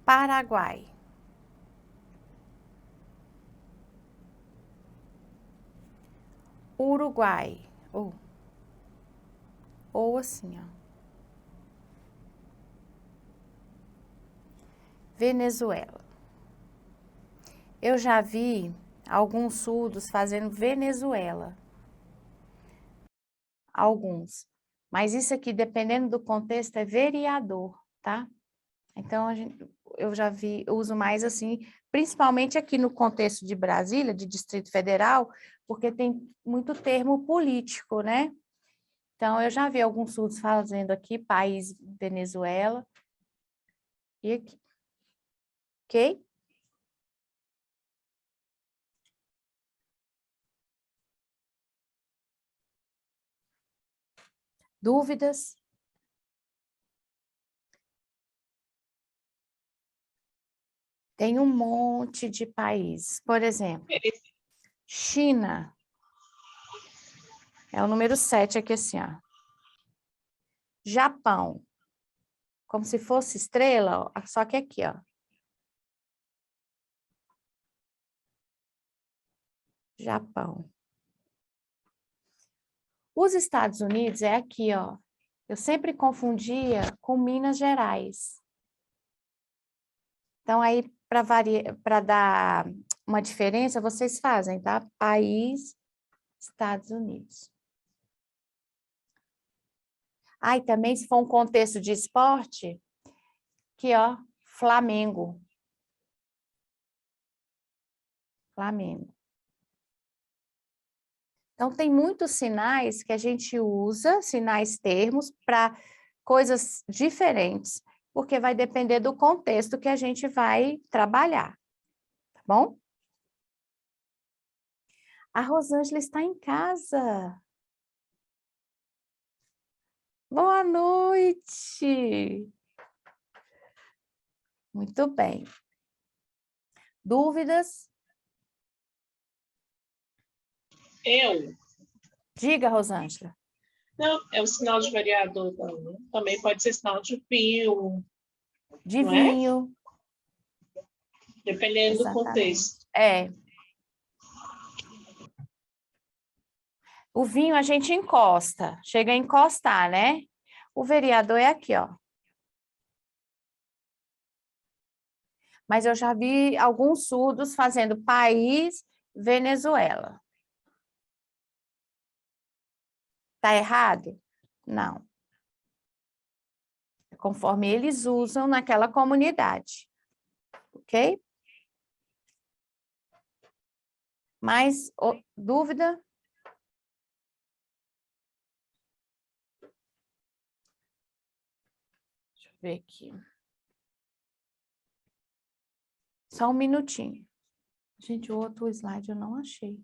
Paraguai. Uruguai, ou assim, ó. Venezuela. Eu já vi alguns surdos fazendo Venezuela. Alguns. Mas isso aqui, dependendo do contexto, é vereador, tá? Então, eu já vi, eu uso mais assim, principalmente aqui no contexto de Brasília, de Distrito Federal, porque tem muito termo político, né? Então, eu já vi alguns surdos fazendo aqui, país Venezuela. E aqui. Ok? Dúvidas? Tem um monte de países. Por exemplo, China. É o número 7 aqui assim, ó. Japão. Como se fosse estrela, ó, só que aqui, ó. Japão. Os Estados Unidos é aqui, ó. Eu sempre confundia com Minas Gerais. Então, aí, para dar uma diferença, vocês fazem, tá? País, Estados Unidos. Ah, e também, se for um contexto de esporte, aqui, ó, Flamengo. Flamengo. Então, tem muitos sinais que a gente usa, sinais termos, para coisas diferentes, porque vai depender do contexto que a gente vai trabalhar, tá bom? A Rosângela está em casa. Boa noite. Muito bem. Dúvidas? Eu? Diga, Rosângela. Não, é o sinal de variador também. Também pode ser sinal de vinho, De não é? vinho. Dependendo do Exatamente. contexto. É. O vinho a gente encosta, chega a encostar, né? O vereador é aqui, ó. Mas eu já vi alguns surdos fazendo país Venezuela. Tá errado? Não. É conforme eles usam naquela comunidade. Ok? Mais dúvida? Deixa eu ver aqui. Só um minutinho. Gente, o outro slide eu não achei.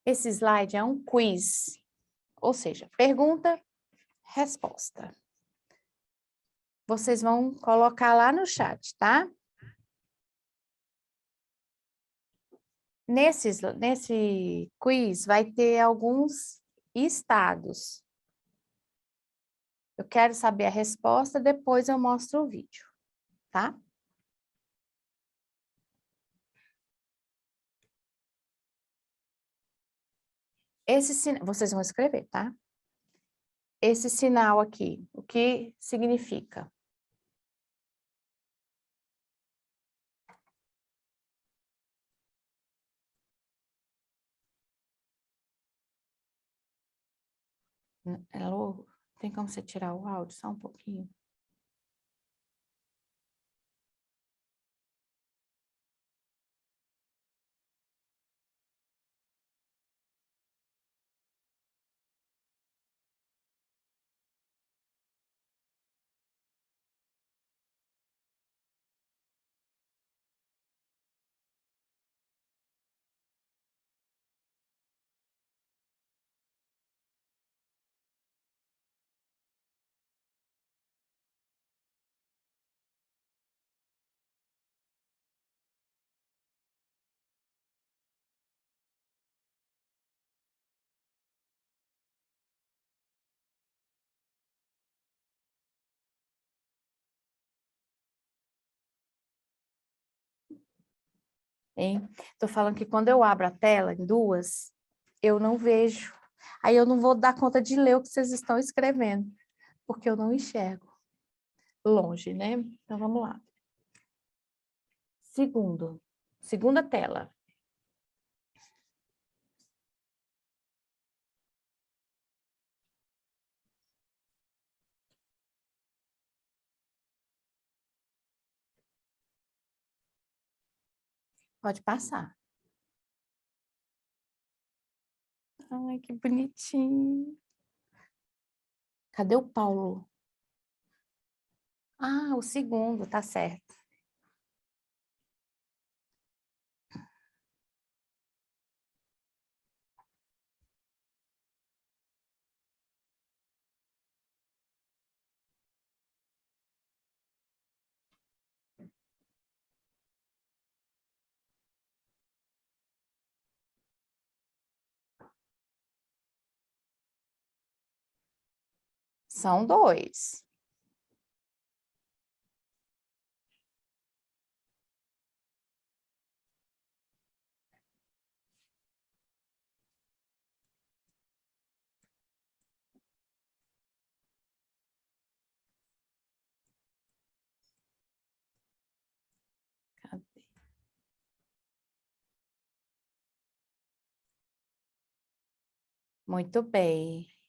Esse slide é um quiz, ou seja, pergunta, resposta. Vocês vão colocar lá no chat, tá? Nesse quiz vai ter alguns estados. Eu quero saber a resposta, depois eu mostro o vídeo, tá? Vocês vão escrever, tá? Esse sinal aqui, o que significa? Alô? Tem como você tirar o áudio só um pouquinho? Hein? Tô falando que quando eu abro a tela em duas, eu não vejo. Aí eu não vou dar conta de ler o que vocês estão escrevendo, porque eu não enxergo. Longe, né? Então vamos lá. Segunda tela. Pode passar. Ai, que bonitinho. Cadê o Paulo? Ah, o segundo, tá certo. São 2. Cadê? Muito bem.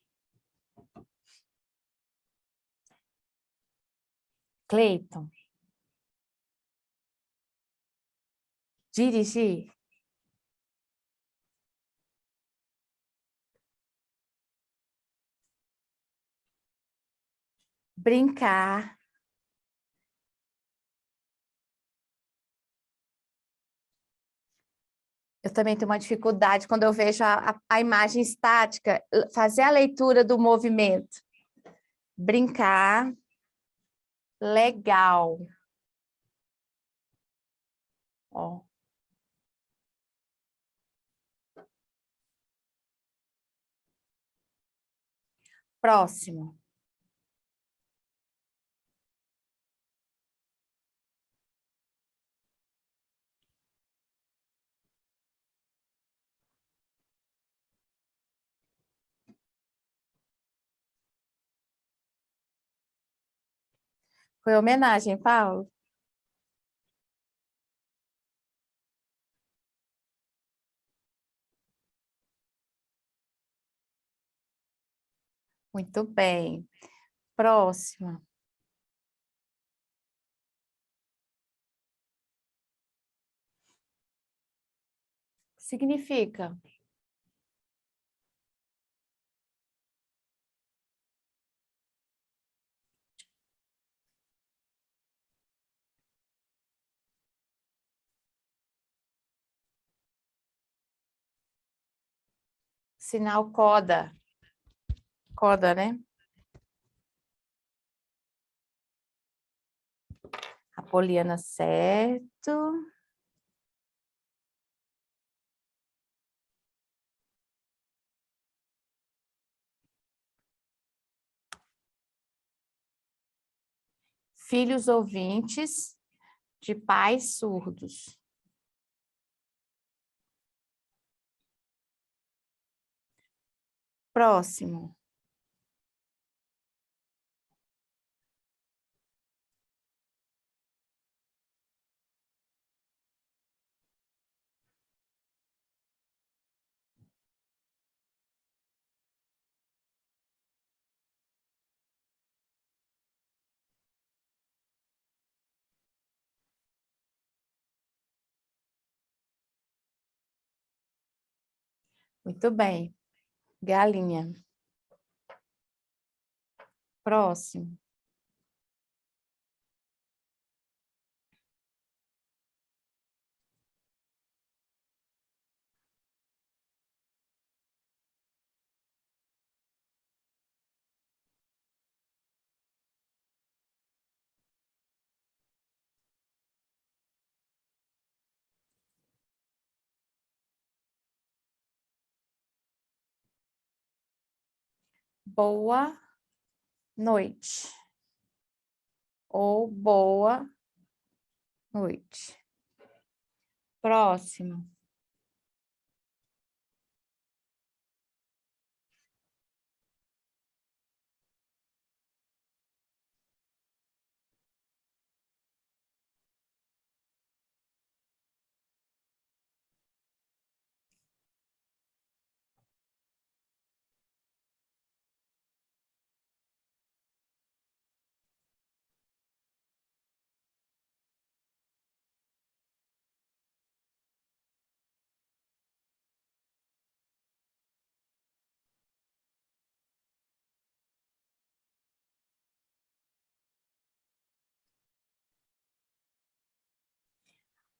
Cleiton. Dirigir. Brincar. Eu também tenho uma dificuldade quando eu vejo a imagem estática, fazer a leitura do movimento. Brincar. Legal. Ó. Próximo. Foi homenagem, Paulo? Muito bem. Próxima. Significa sinal coda. Coda, né? Apoliana, certo. Filhos ouvintes de pais surdos. Próximo. Muito bem. Galinha. Próximo. Boa noite. Ou boa noite. Próximo.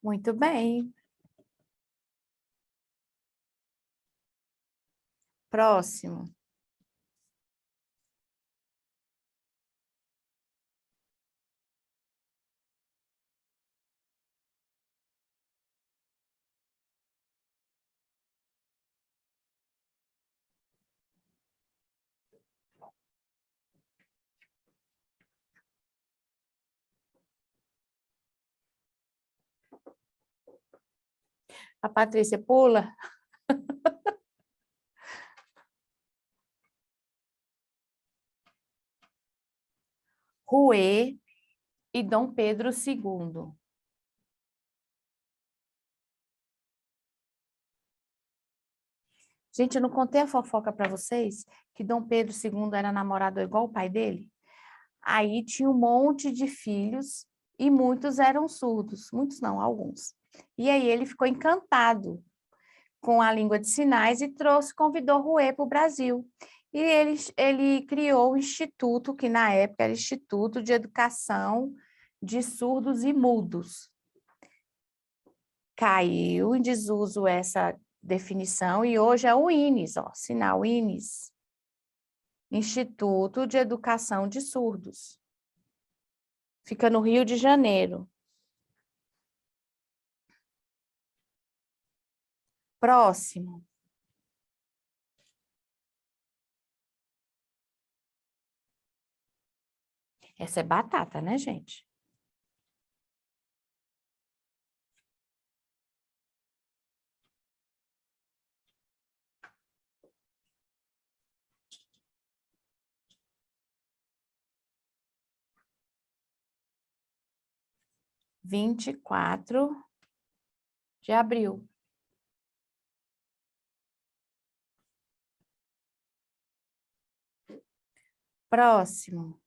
Muito bem. Próximo. A Patrícia pula. Rouet e Dom Pedro II. Gente, eu não contei a fofoca para vocês que Dom Pedro II era namorado igual o pai dele? Aí tinha um monte de filhos e muitos eram surdos. Muitos não, alguns. E aí ele ficou encantado com a língua de sinais e convidou Rouet para o Brasil. E ele criou o instituto, que na época era Instituto de Educação de Surdos e Mudos. Caiu em desuso essa definição e hoje é o INES, ó, sinal INES, Instituto de Educação de Surdos. Fica no Rio de Janeiro. Próximo. Essa é batata, né, gente? Vinte e quatro de abril. Próximo.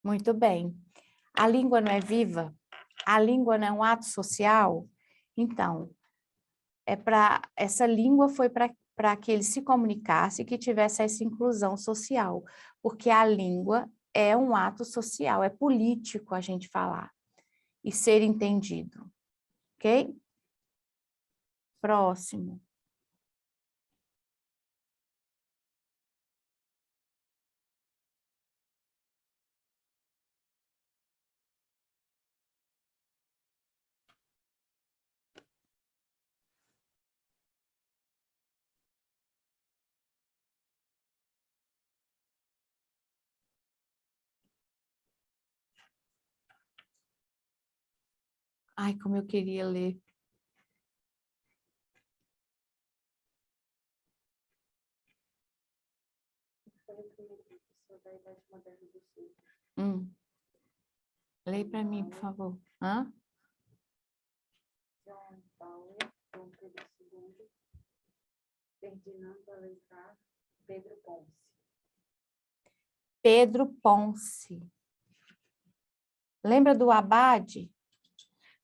Muito bem. A língua não é viva? A língua não é um ato social? Então, essa língua foi para que ele se comunicasse e que tivesse essa inclusão social, porque a língua é um ato social, é político a gente falar e ser entendido, ok? Próximo. Ai, como eu queria ler. Leia para mim, por favor. Hã? João Paulo, Dom Pedro II, Ferdinando Alencar, Pedro Ponce. Pedro Ponce. Lembra do abade?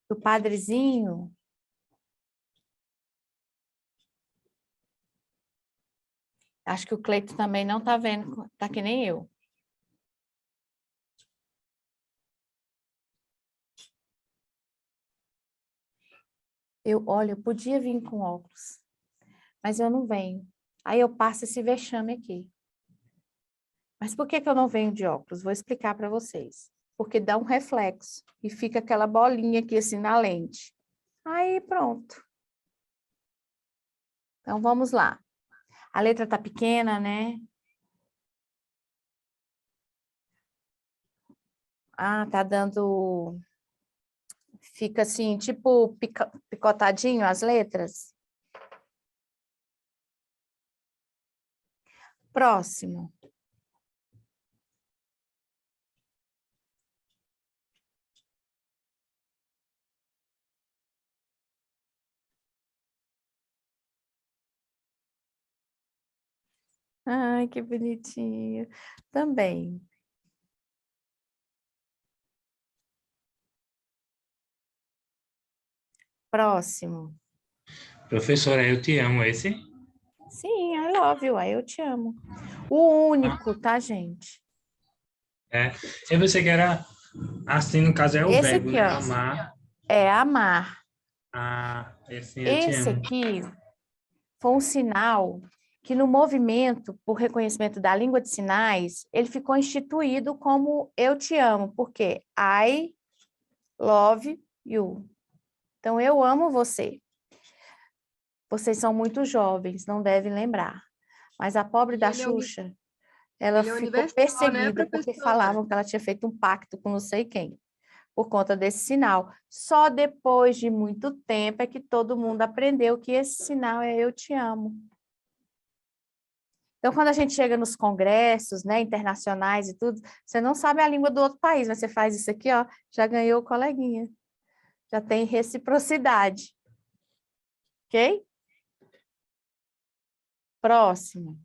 Do padrezinho? Acho que o Cleito também não está vendo, está que nem eu. Olha, eu podia vir com óculos, mas eu não venho. Aí eu passo esse vexame aqui. Mas por que que eu não venho de óculos? Vou explicar para vocês. Porque dá um reflexo e fica aquela bolinha aqui assim na lente. Aí pronto. Então vamos lá. A letra tá pequena, né? Ah, tá dando... Fica assim, tipo picotadinho as letras. Próximo. Ai, que bonitinho. Também. Próximo. Professora, eu te amo, esse? Sim, I love you, eu te amo. O único, tá, gente? É. Eu pensei que era assim, no caso é o Esse verbo, aqui, né? ó, Amar. é amar. Esse eu te Esse amo. aqui foi um sinal que no movimento por reconhecimento da língua de sinais, ele ficou instituído como eu te amo, porque I love you. Então, eu amo você. Vocês são muito jovens, não devem lembrar. Mas a pobre da Ele é, Xuxa, ela ele é ficou universal, né, perseguida porque professora? falavam que ela tinha feito um pacto com não sei quem, por conta desse sinal. Só depois de muito tempo é que todo mundo aprendeu que esse sinal é eu te amo. Então, quando a gente chega nos congressos, né, internacionais e tudo, você não sabe a língua do outro país, mas você faz isso aqui, ó, já ganhou o coleguinha. Já tem reciprocidade. Ok? Próximo.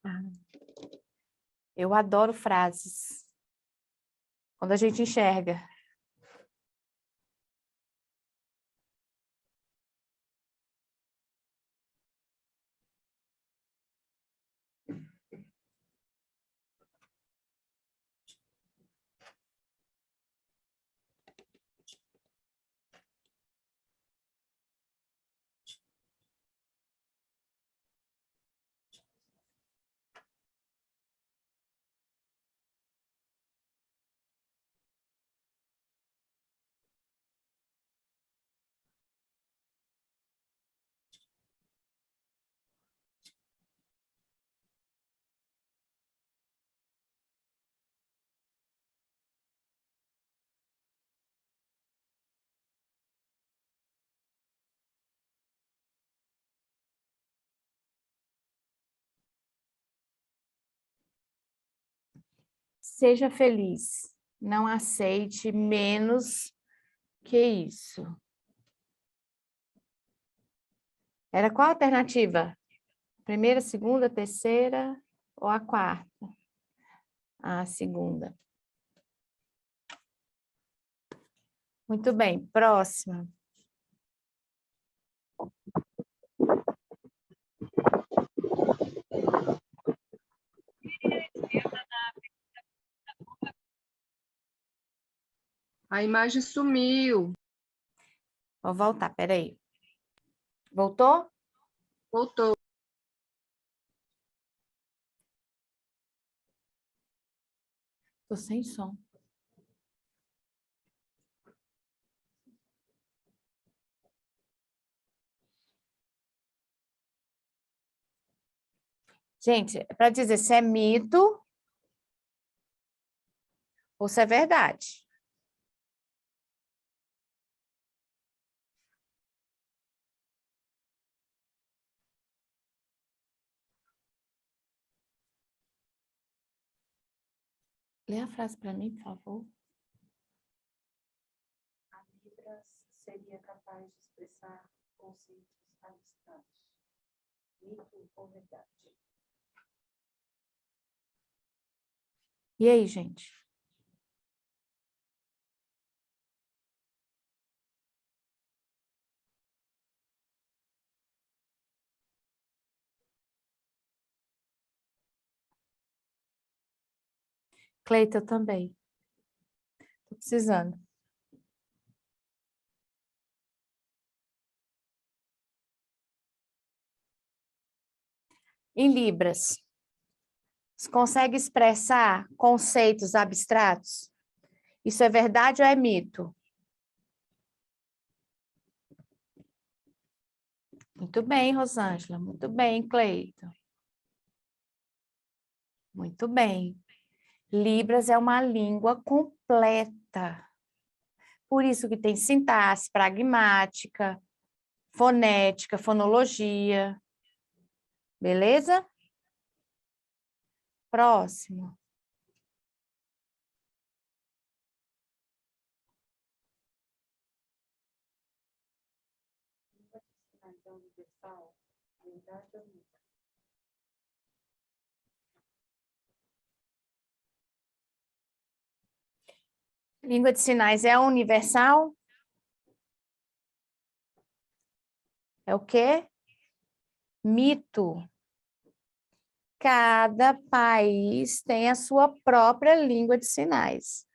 Ah, eu adoro frases. Quando a gente enxerga. Seja feliz. Não aceite menos que isso. Era qual a alternativa? Primeira, segunda, terceira ou a quarta? A segunda. Muito bem, próxima. A imagem sumiu. Vou voltar, peraí. Voltou? Voltou. Tô sem som. Gente, para dizer se é mito ou se é verdade. Lê a frase para mim, por favor. A Libras seria capaz de expressar conceitos abstratos. Mito ou verdade? E aí, gente? Cleita, eu também. Tô precisando. Em Libras, você consegue expressar conceitos abstratos? Isso é verdade ou é mito? Muito bem, Rosângela. Muito bem, Cleito. Muito bem. Libras é uma língua completa. Por isso que tem sintaxe, pragmática, fonética, fonologia. Beleza? Próximo. Língua de sinais é universal? Verdade ou mito? Língua de sinais é universal? É o quê? Mito. Cada país tem a sua própria língua de sinais.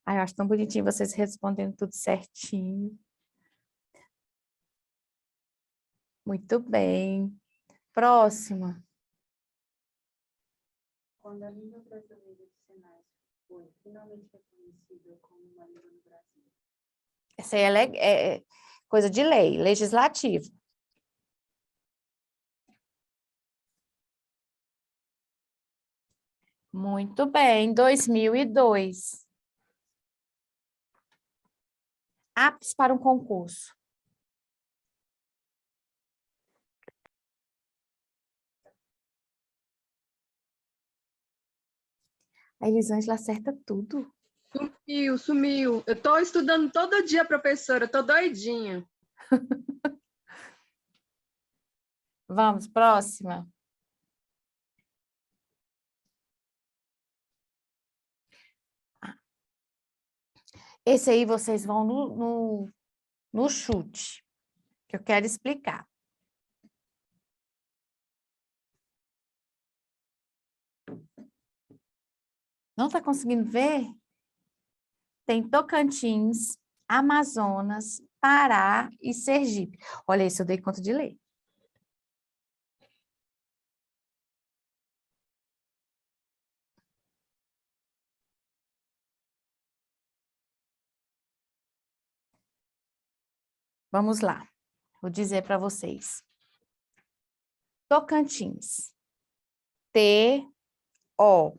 Ai, eu acho tão bonitinho vocês respondendo tudo certinho. Muito bem. Próxima. Quando a língua brasileira de sinais foi finalmente reconhecida como uma língua no Brasil. Essa aí é coisa de lei, legislativo. Muito bem, 2002. Aptos para um concurso. A Elisângela acerta tudo. Sumiu. Eu tô estudando todo dia, professora, tô doidinha. Vamos, próxima. Esse aí vocês vão no chute, que eu quero explicar. Não está conseguindo ver? Tem Tocantins, Amazonas, Pará e Sergipe. Olha isso, eu dei conta de ler. Vamos lá, vou dizer para vocês. Tocantins. T-O.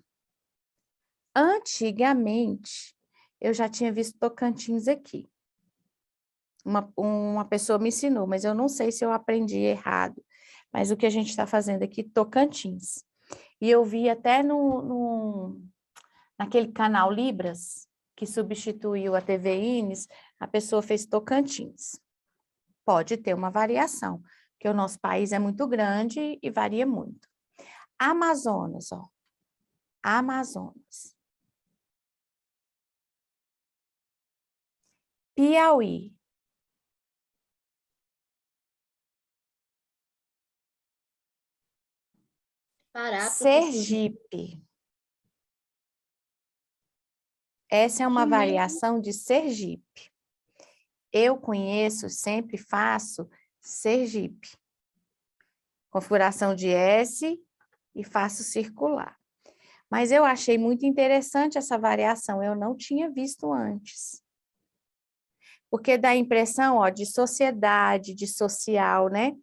Antigamente, eu já tinha visto Tocantins aqui. Uma pessoa me ensinou, mas eu não sei se eu aprendi errado. Mas o que a gente está fazendo aqui, Tocantins. E eu vi até naquele canal Libras, que substituiu a TV Ines, a pessoa fez Tocantins. Pode ter uma variação, porque o nosso país é muito grande e varia muito. Amazonas, ó. Amazonas. Piauí. Pará, Sergipe. Essa é uma variação de Sergipe. Eu conheço, sempre faço Sergipe. Configuração de S e faço circular. Mas eu achei muito interessante essa variação, eu não tinha visto antes. Porque dá a impressão, ó, de sociedade, de social, né?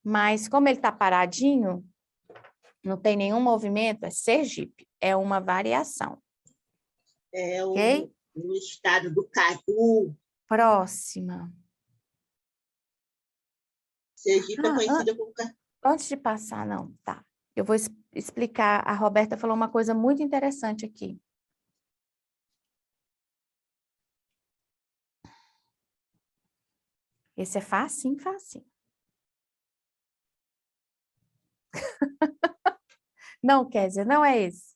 Mas como ele está paradinho, não tem nenhum movimento, é Sergipe, é uma variação. é Ok? o estado do Caju. Próxima. Sergipe é conhecida como Caju. Antes de passar, não, tá. Eu vou explicar, a Roberta falou uma coisa muito interessante aqui. Esse é facinho, facinho. Não, Kézia, não é esse.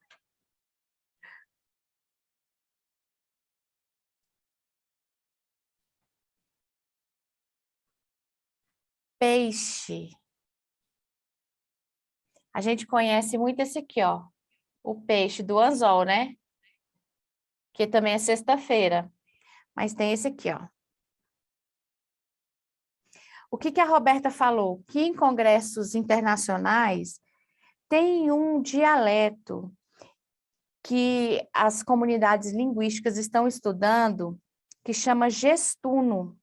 Peixe. A gente conhece muito esse aqui, ó. O peixe do anzol, né? Que também é sexta-feira. Mas tem esse aqui, ó. O que a Roberta falou? Que em congressos internacionais tem um dialeto que as comunidades linguísticas estão estudando, que chama gestuno.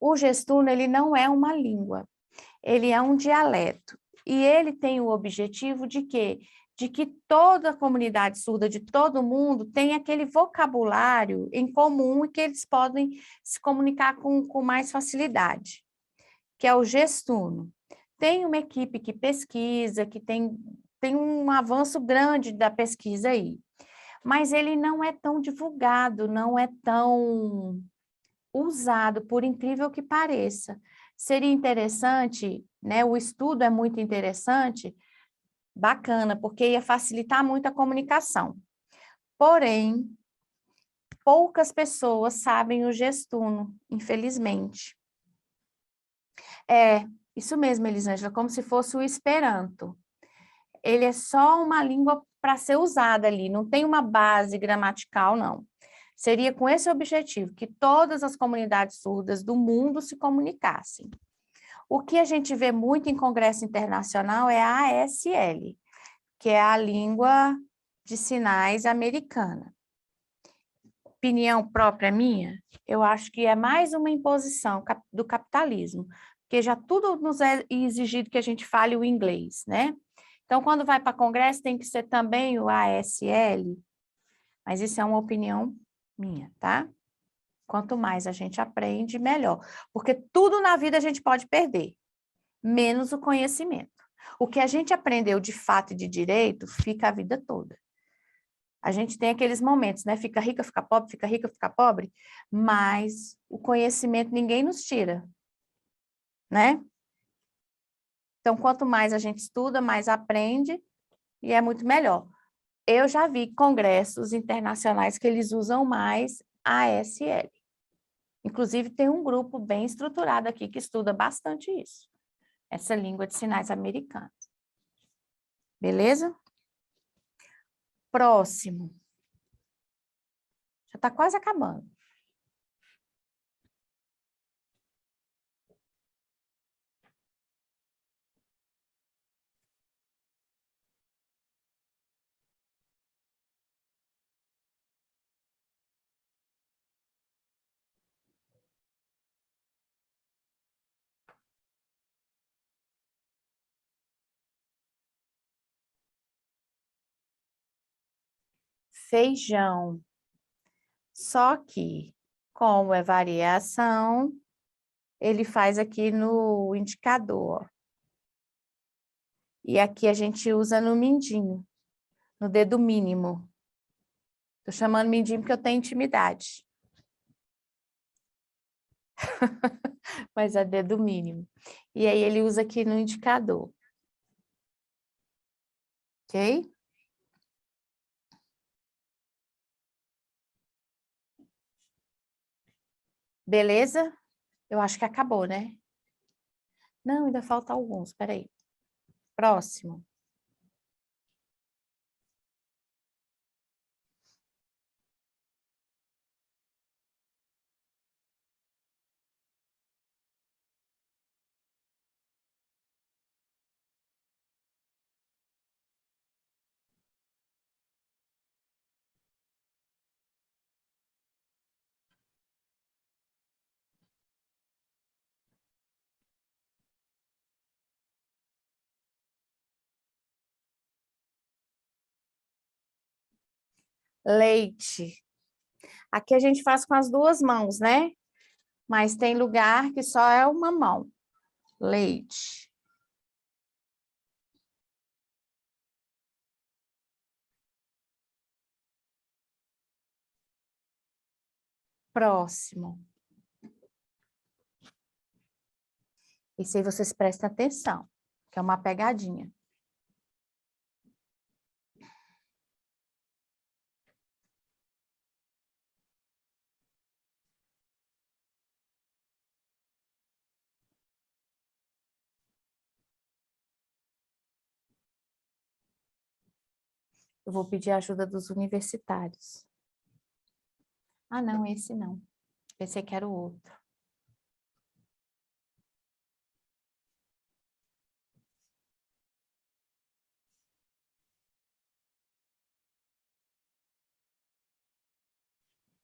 O gestuno, ele não é uma língua, ele é um dialeto. E ele tem o objetivo de quê? De que toda a comunidade surda de todo mundo tenha aquele vocabulário em comum e que eles podem se comunicar com mais facilidade, que é o gestuno. Tem uma equipe que pesquisa, que tem um avanço grande da pesquisa aí, mas ele não é tão divulgado, não é tão usado, por incrível que pareça. Seria interessante, né? O estudo é muito interessante, bacana, porque ia facilitar muito a comunicação. Porém, poucas pessoas sabem o gestuno, infelizmente. É, isso mesmo, Elisângela, como se fosse o Esperanto. Ele é só uma língua para ser usada ali, não tem uma base gramatical, não. Seria com esse objetivo, que todas as comunidades surdas do mundo se comunicassem. O que a gente vê muito em congresso internacional é a ASL, que é a língua de sinais americana. Opinião própria minha, eu acho que é mais uma imposição do capitalismo, porque já tudo nos é exigido que a gente fale o inglês, né? Então, quando vai para congresso, tem que ser também o ASL, mas isso é uma opinião minha, tá? Quanto mais a gente aprende, melhor. Porque tudo na vida a gente pode perder, menos o conhecimento. O que a gente aprendeu de fato e de direito, fica a vida toda. A gente tem aqueles momentos, né? Fica rica, fica pobre, fica rica, fica pobre, mas o conhecimento ninguém nos tira, né? Então, quanto mais a gente estuda, mais aprende e é muito melhor. Eu já vi congressos internacionais que eles usam mais a ASL. Inclusive, tem um grupo bem estruturado aqui que estuda bastante isso. Essa língua de sinais americana. Beleza? Próximo. Já está quase acabando. Feijão. Só que, como é variação, ele faz aqui no indicador, ó. E aqui a gente usa no mindinho, no dedo mínimo. Estou chamando mindinho porque eu tenho intimidade. Mas é dedo mínimo. E aí ele usa aqui no indicador. Ok? Beleza? Eu acho que acabou, né? Não, ainda falta alguns, peraí. Próximo. Leite. Aqui a gente faz com as duas mãos, né? Mas tem lugar que só é uma mão. Leite. Próximo. Esse aí vocês prestem atenção, que é uma pegadinha. Eu vou pedir a ajuda dos universitários. Ah, não, esse não. Pensei que era o outro.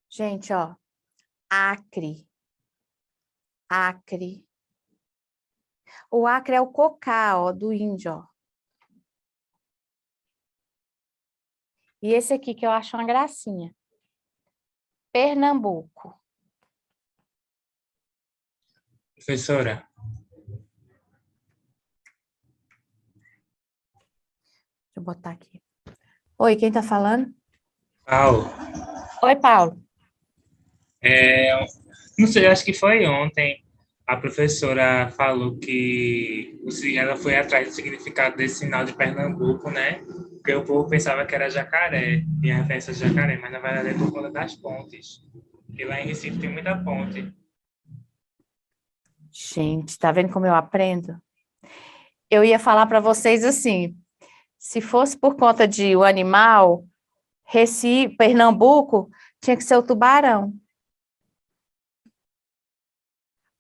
Gente, ó. Acre. Acre. O Acre é o cocá, ó, do índio, ó. E esse aqui que eu acho uma gracinha. Pernambuco. Professora, Deixa eu botar aqui. Oi, quem tá falando? Paulo, Oi, Paulo. não sei, acho que foi ontem, a professora falou que ela foi atrás do significado desse sinal de Pernambuco, né? Porque o povo pensava que era jacaré, tinha referência a jacaré, mas na verdade é por conta das pontes. E lá em Recife tem muita ponte. Gente, tá vendo como eu aprendo? Eu ia falar para vocês assim, se fosse por conta de o animal, Recife, Pernambuco, tinha que ser o tubarão.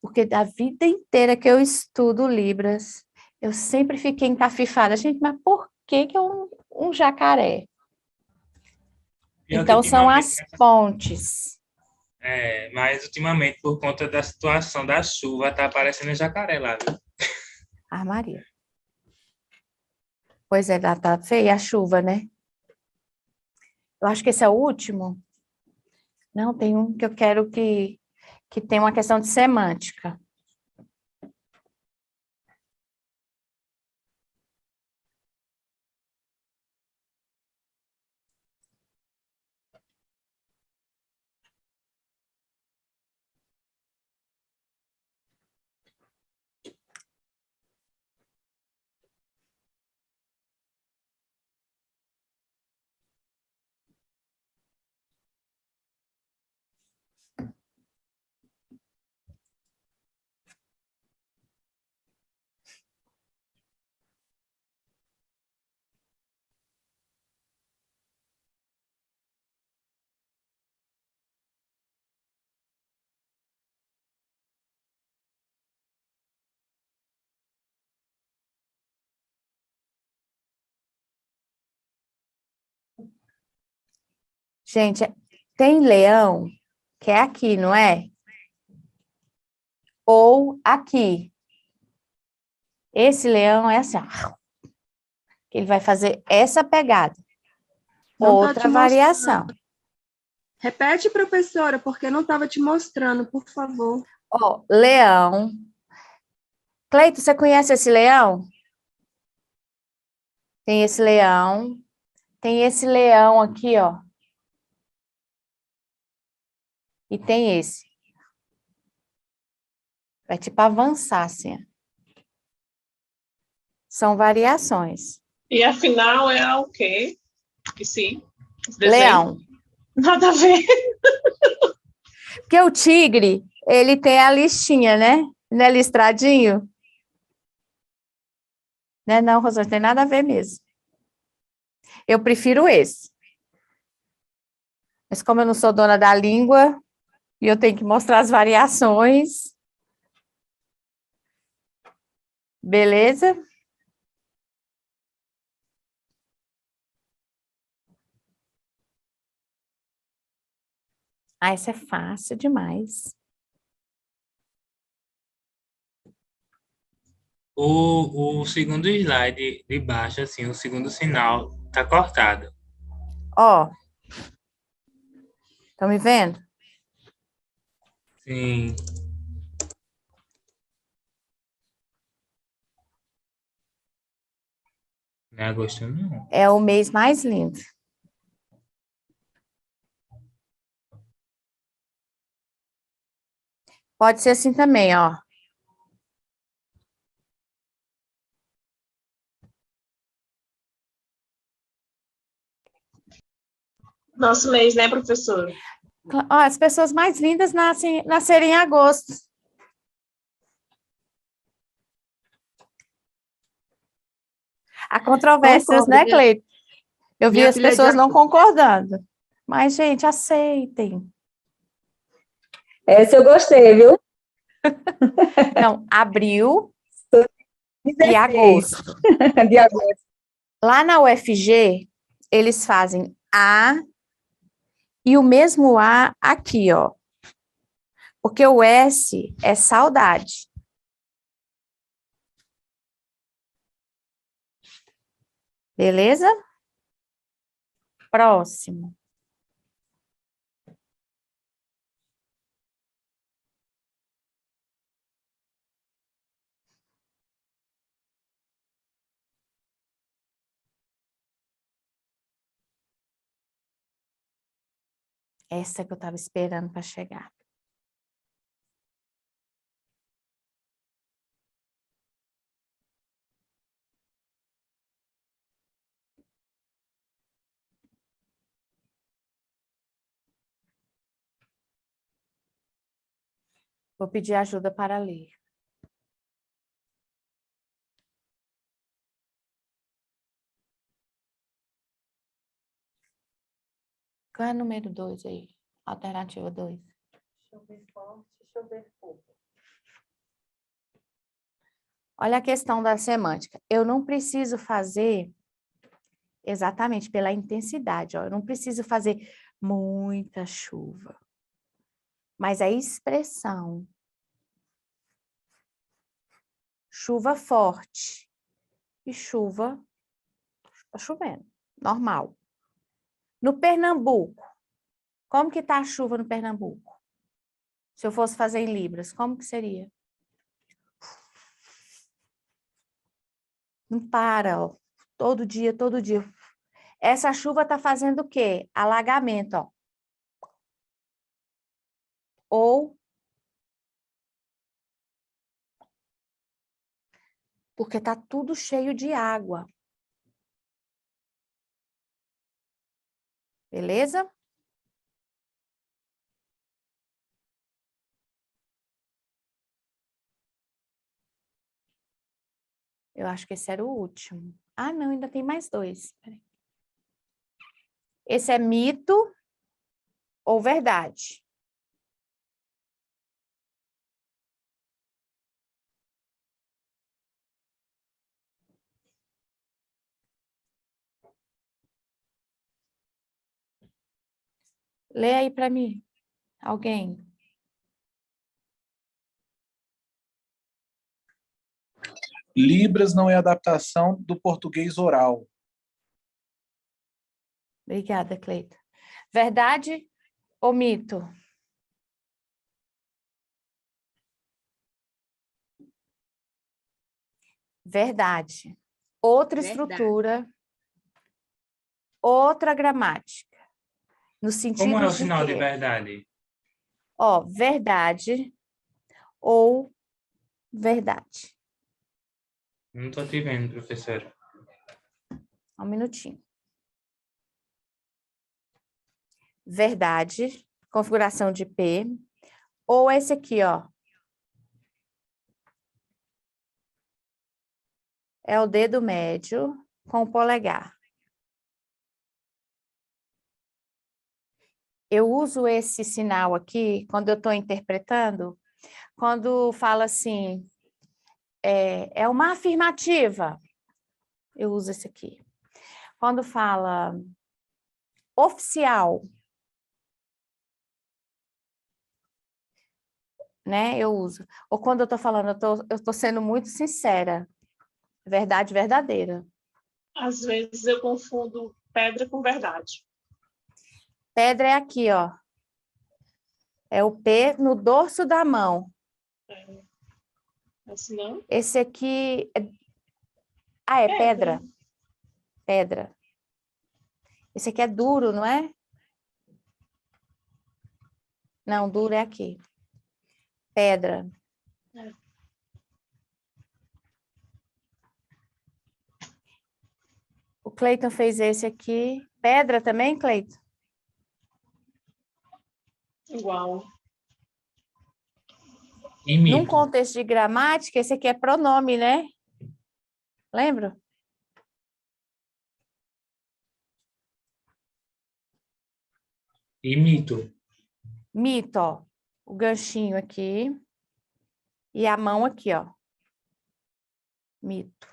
Porque da vida inteira que eu estudo Libras, eu sempre fiquei encafifada. Gente, mas por que que é um jacaré? Pior que Então, são ultimamente, as pontes. mas ultimamente, por conta da situação da chuva, tá aparecendo jacaré lá, viu? Ah, Maria. Pois é, tá feia a chuva, né? Eu acho que esse é o último. Não, tem um que eu quero que tem uma questão de semântica. Gente, tem leão, que é aqui, não é? Ou aqui. Esse leão é assim, ó. Ele vai fazer essa pegada. Não tá te Outra variação. mostrando. Repete, professora, porque não estava te mostrando, por favor. Ó, leão. Cleito, você conhece esse leão? Tem esse leão. Tem esse leão aqui, ó. E tem esse. Vai tipo avançar, assim. Ó. São variações. E afinal é o quê? Esse desenho? Leão. Nada a ver. Porque o tigre, ele tem a listinha, né? Não é listradinho? Né? Não, Rosângela, tem nada a ver mesmo. Eu prefiro esse. Mas como eu não sou dona da língua, e eu tenho que mostrar as variações. Beleza? Ah, isso é fácil demais. O segundo slide de baixo, assim, o segundo sinal tá cortado. Ó. Estão me vendo? Sim. Não é agosto, não. É o mês mais lindo. Pode ser assim também, ó. Nosso mês, né, professor? Ó, as pessoas mais lindas nasceram em agosto. Há controvérsias, Concordo. né, Cleide? Eu vi Minha as filha é de pessoas não concordando. Mas, gente, aceitem. Essa eu gostei, viu? Então, abril e 16 agosto. de agosto. Lá na UFG, eles fazem A e o mesmo A aqui, ó. Porque o S é saudade. Beleza? Próximo. Essa que eu estava esperando para chegar. Vou pedir ajuda para ler. Qual é o número 2 aí? Alternativa 2. Chover forte, chover pouco. Olha a questão da semântica. Eu não preciso fazer exatamente pela intensidade, ó. Eu não preciso fazer muita chuva. Mas a expressão chuva forte e chuva, tá chovendo, normal. No Pernambuco, como que tá a chuva no Pernambuco? Se eu fosse fazer em libras, como que seria? Não para, ó. Todo dia, todo dia. Essa chuva tá fazendo o quê? Alagamento, ó. Ou porque tá tudo cheio de água. Beleza? Eu acho que esse era o último. Ah, não, ainda tem mais 2. Peraí. Esse é mito ou verdade? Lê aí para mim, alguém. Libras não é adaptação do português oral. Obrigada, Cleita. Verdade ou mito? Verdade. Outra estrutura, outra gramática. No sentido Como é o de sinal de quê? verdade? Ó, verdade ou verdade. Não estou te vendo, professor. Um minutinho. Verdade, configuração de P, ou esse aqui, ó. É o dedo médio com o polegar. Eu uso esse sinal aqui quando eu estou interpretando, quando fala assim, é uma afirmativa, eu uso esse aqui. Quando fala oficial, né, eu uso. Ou quando eu estou falando, eu tô sendo muito sincera, verdade verdadeira. Às vezes eu confundo pedra com verdade. Pedra é aqui, ó. É o P no dorso da mão. Assim não? Esse aqui... é pedra. Pedra. Esse aqui é duro, não é? Não, duro é aqui. Pedra. O Cleiton fez esse aqui. Pedra também, Cleiton? Igual. E mito? Num contexto de gramática, esse aqui é pronome, né? Lembra? E mito? Mito, ó. O ganchinho aqui. E a mão aqui, ó. Mito.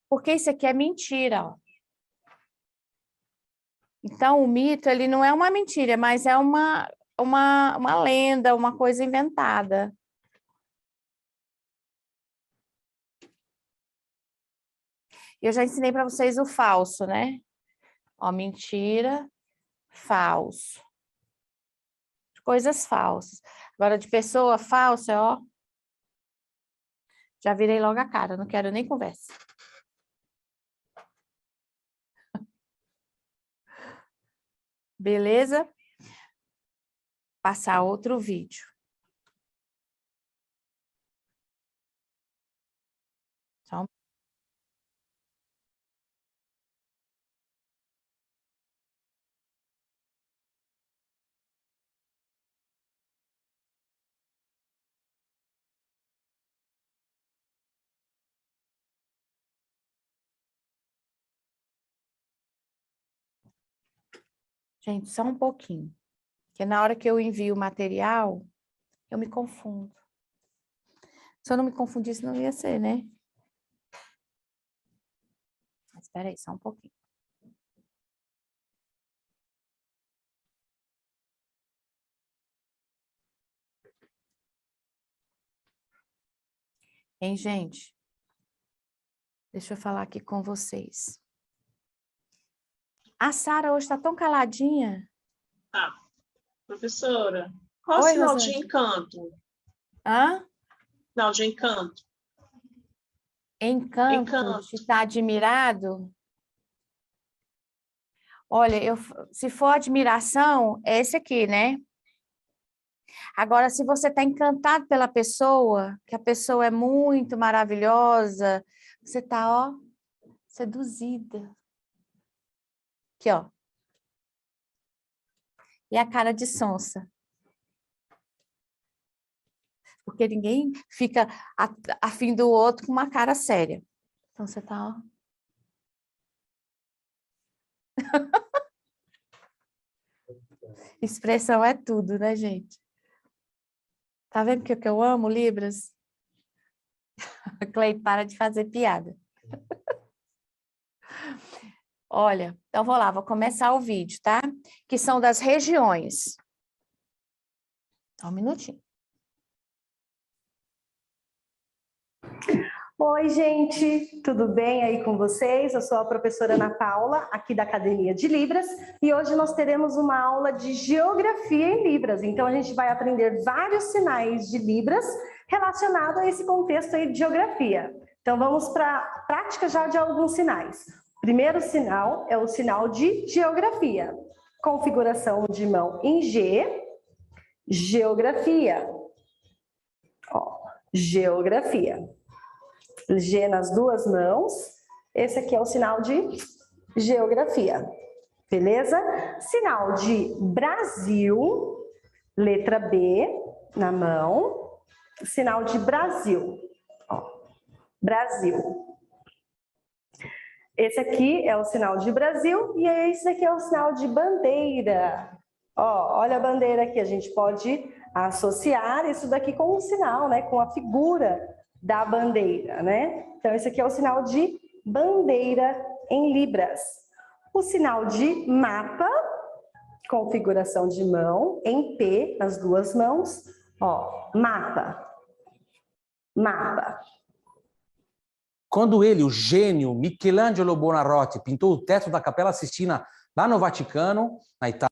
Porque isso aqui é mentira, ó. Então, o mito, ele não é uma mentira, mas é uma lenda, uma coisa inventada. Eu já ensinei para vocês o falso, né? Ó, mentira, falso. Coisas falsas. Agora, de pessoa falsa, ó. Já virei logo a cara, não quero nem conversa. Beleza? Passar outro vídeo. Só um Gente, só um pouquinho. Porque na hora que eu envio o material, eu me confundo. Se eu não me confundisse, não ia ser, né? Mas espera aí, só um pouquinho. Hein, gente? Deixa eu falar aqui com vocês. A Sara hoje está tão caladinha. Ah, professora, qual o Oi, sinal de Rosângela. encanto? Hã? Sinal de encanto. Encanto, Encanto. de estar admirado. Olha, se for admiração, é esse aqui, né? Agora, se você está encantado pela pessoa, que a pessoa é muito maravilhosa, você está, ó, seduzida. Aqui, ó. E a cara de sonsa. Porque ninguém fica afim do outro com uma cara séria. Então, você está, ó. Expressão é tudo, né, gente? Tá vendo que eu amo Libras? Clay, para de fazer piada. Olha, então vou lá, vou começar o vídeo, tá? Que são das regiões. Só um minutinho. Oi, gente, tudo bem aí com vocês? Eu sou a professora Ana Paula, aqui da Academia de Libras, e hoje nós teremos uma aula de Geografia em Libras. Então, a gente vai aprender vários sinais de Libras relacionados a esse contexto aí de Geografia. Então, vamos para a prática já de alguns sinais. O primeiro sinal é o sinal de Geografia. Configuração de mão em G, Geografia. Ó, Geografia. G nas duas mãos, esse aqui é o sinal de Geografia, beleza? Sinal de Brasil, letra B na mão, sinal de Brasil, ó, Brasil. Esse aqui é o sinal de Brasil e esse aqui é o sinal de bandeira. Ó, olha a bandeira aqui, a gente pode associar isso daqui com um sinal, né, com a figura da bandeira, né? Então, esse aqui é o sinal de bandeira em Libras. O sinal de mapa, configuração de mão, em P, nas duas mãos, ó, mapa, mapa. Quando ele, o gênio Michelangelo Buonarroti, pintou o teto da Capela Sistina lá no Vaticano, na Itália.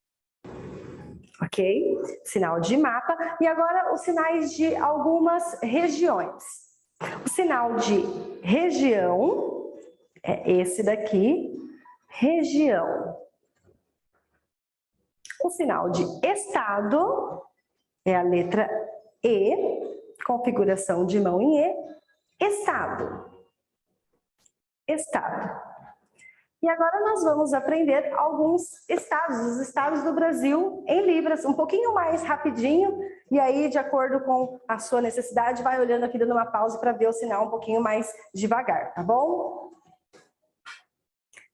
Ok? Sinal de mapa. E agora os sinais de algumas regiões. O sinal de região é esse daqui, região. O sinal de estado é a letra E, configuração de mão em E, estado. Estado. E agora nós vamos aprender alguns estados, os estados do Brasil em Libras, um pouquinho mais rapidinho, e aí, de acordo com a sua necessidade, vai olhando aqui, dando uma pausa para ver o sinal um pouquinho mais devagar, tá bom?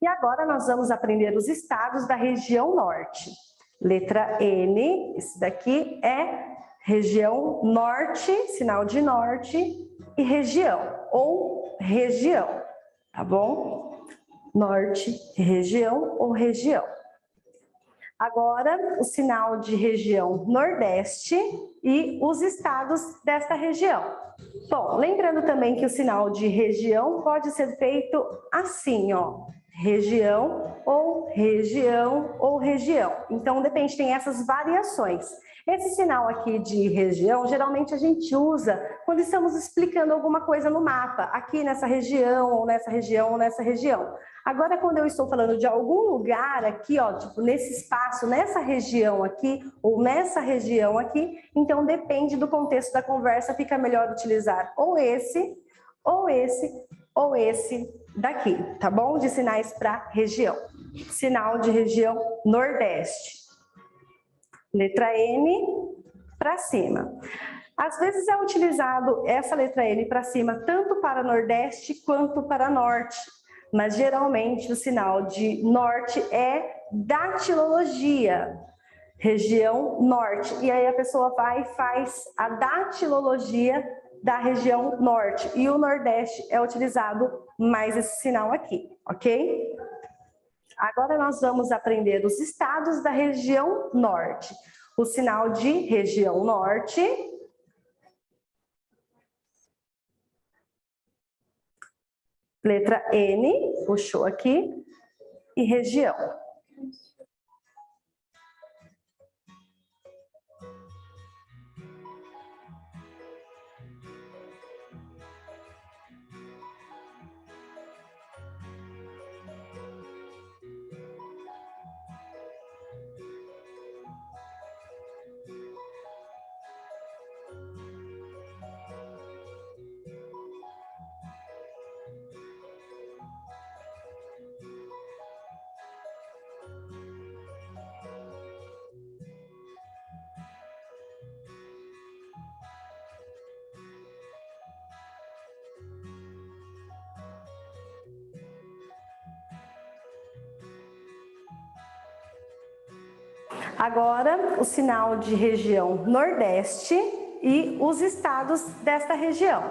E agora nós vamos aprender os estados da região norte. Letra N, esse daqui é região norte, sinal de norte, e região, ou região, tá bom? Norte, região ou região. Agora, o sinal de região nordeste e os estados desta região. Bom, lembrando também que o sinal de região pode ser feito assim, ó. Região ou região ou região. Então, depende, tem essas variações. Esse sinal aqui de região, geralmente a gente usa quando estamos explicando alguma coisa no mapa, aqui nessa região, ou nessa região, ou nessa região. Agora, quando eu estou falando de algum lugar aqui, ó, tipo nesse espaço, nessa região aqui, ou nessa região aqui, então depende do contexto da conversa, fica melhor utilizar ou esse, ou esse, ou esse daqui, tá bom? De sinais para região. Sinal de região nordeste. Letra N para cima. Às vezes é utilizado essa letra N para cima tanto para nordeste quanto para norte. mas geralmente o sinal de norte é datilologia, região norte. E aí a pessoa vai e faz a datilologia da região norte. E o nordeste é utilizado mais esse sinal aqui, ok? Agora nós vamos aprender os estados da região norte. O sinal de região norte. Letra N, puxou aqui. E região. Agora, o sinal de região nordeste e os estados desta região.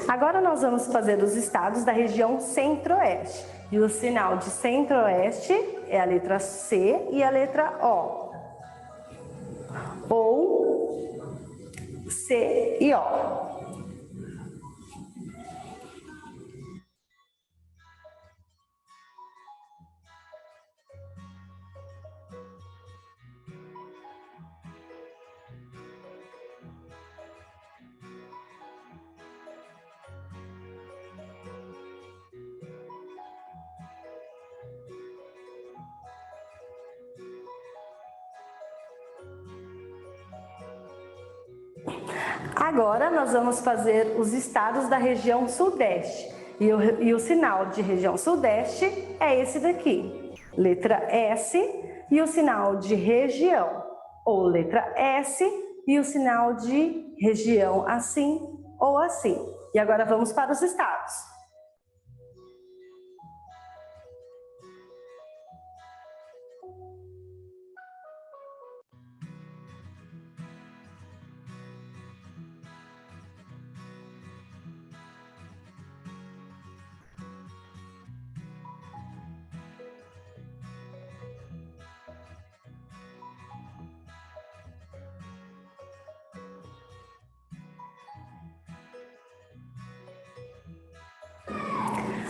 Agora nós vamos fazer os estados da região centro-oeste. E o sinal de centro-oeste é a letra C e a letra O. Ou C e O. Agora nós vamos fazer os estados da região sudeste. E o sinal de região sudeste é esse daqui. Letra S e o sinal de região. Ou letra S e o sinal de região assim ou assim. E agora vamos para os estados.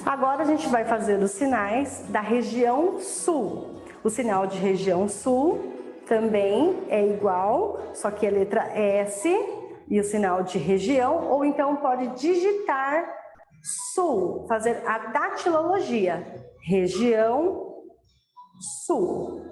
Agora a gente vai fazer os sinais da região sul. O sinal de região sul também é igual, só que a letra S e o sinal de região, ou então pode digitar sul, fazer a datilologia. Região sul.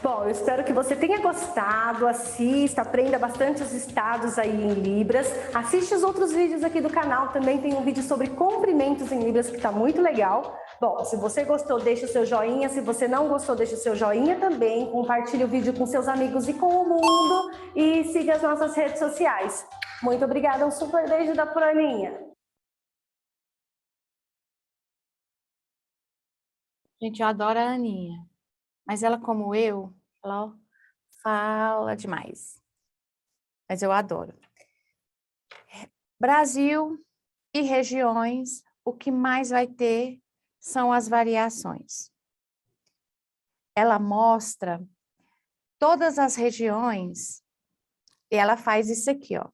Bom, eu espero que você tenha gostado, assista, aprenda bastante os estados aí em Libras. Assiste os outros vídeos aqui do canal, também tem um vídeo sobre comprimentos em Libras que está muito legal. Bom, se você gostou, deixa o seu joinha. Se você não gostou, deixa o seu joinha também. Compartilhe o vídeo com seus amigos e com o mundo. E siga as nossas redes sociais. Muito obrigada, um super beijo da Fulaninha. Gente, eu adoro a Aninha. Mas ela, como eu, ela ó, fala demais. Mas eu adoro. Brasil e regiões, o que mais vai ter são as variações. Ela mostra todas as regiões e ela faz isso aqui, ó.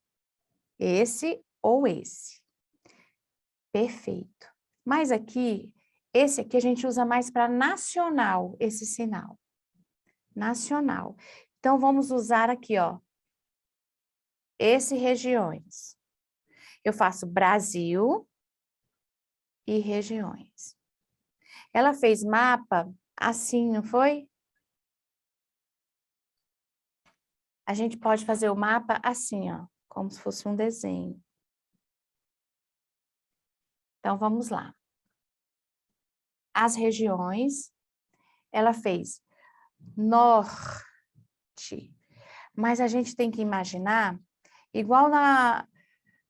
Esse ou esse. Perfeito. Mas aqui, esse aqui a gente usa mais para nacional, esse sinal. Nacional. Então, vamos usar aqui, ó. Esse regiões. Eu faço Brasil e regiões. Ela fez mapa assim, não foi? A gente pode fazer o mapa assim, ó, como se fosse um desenho. Então, vamos lá. As regiões, ela fez norte. Mas a gente tem que imaginar, igual a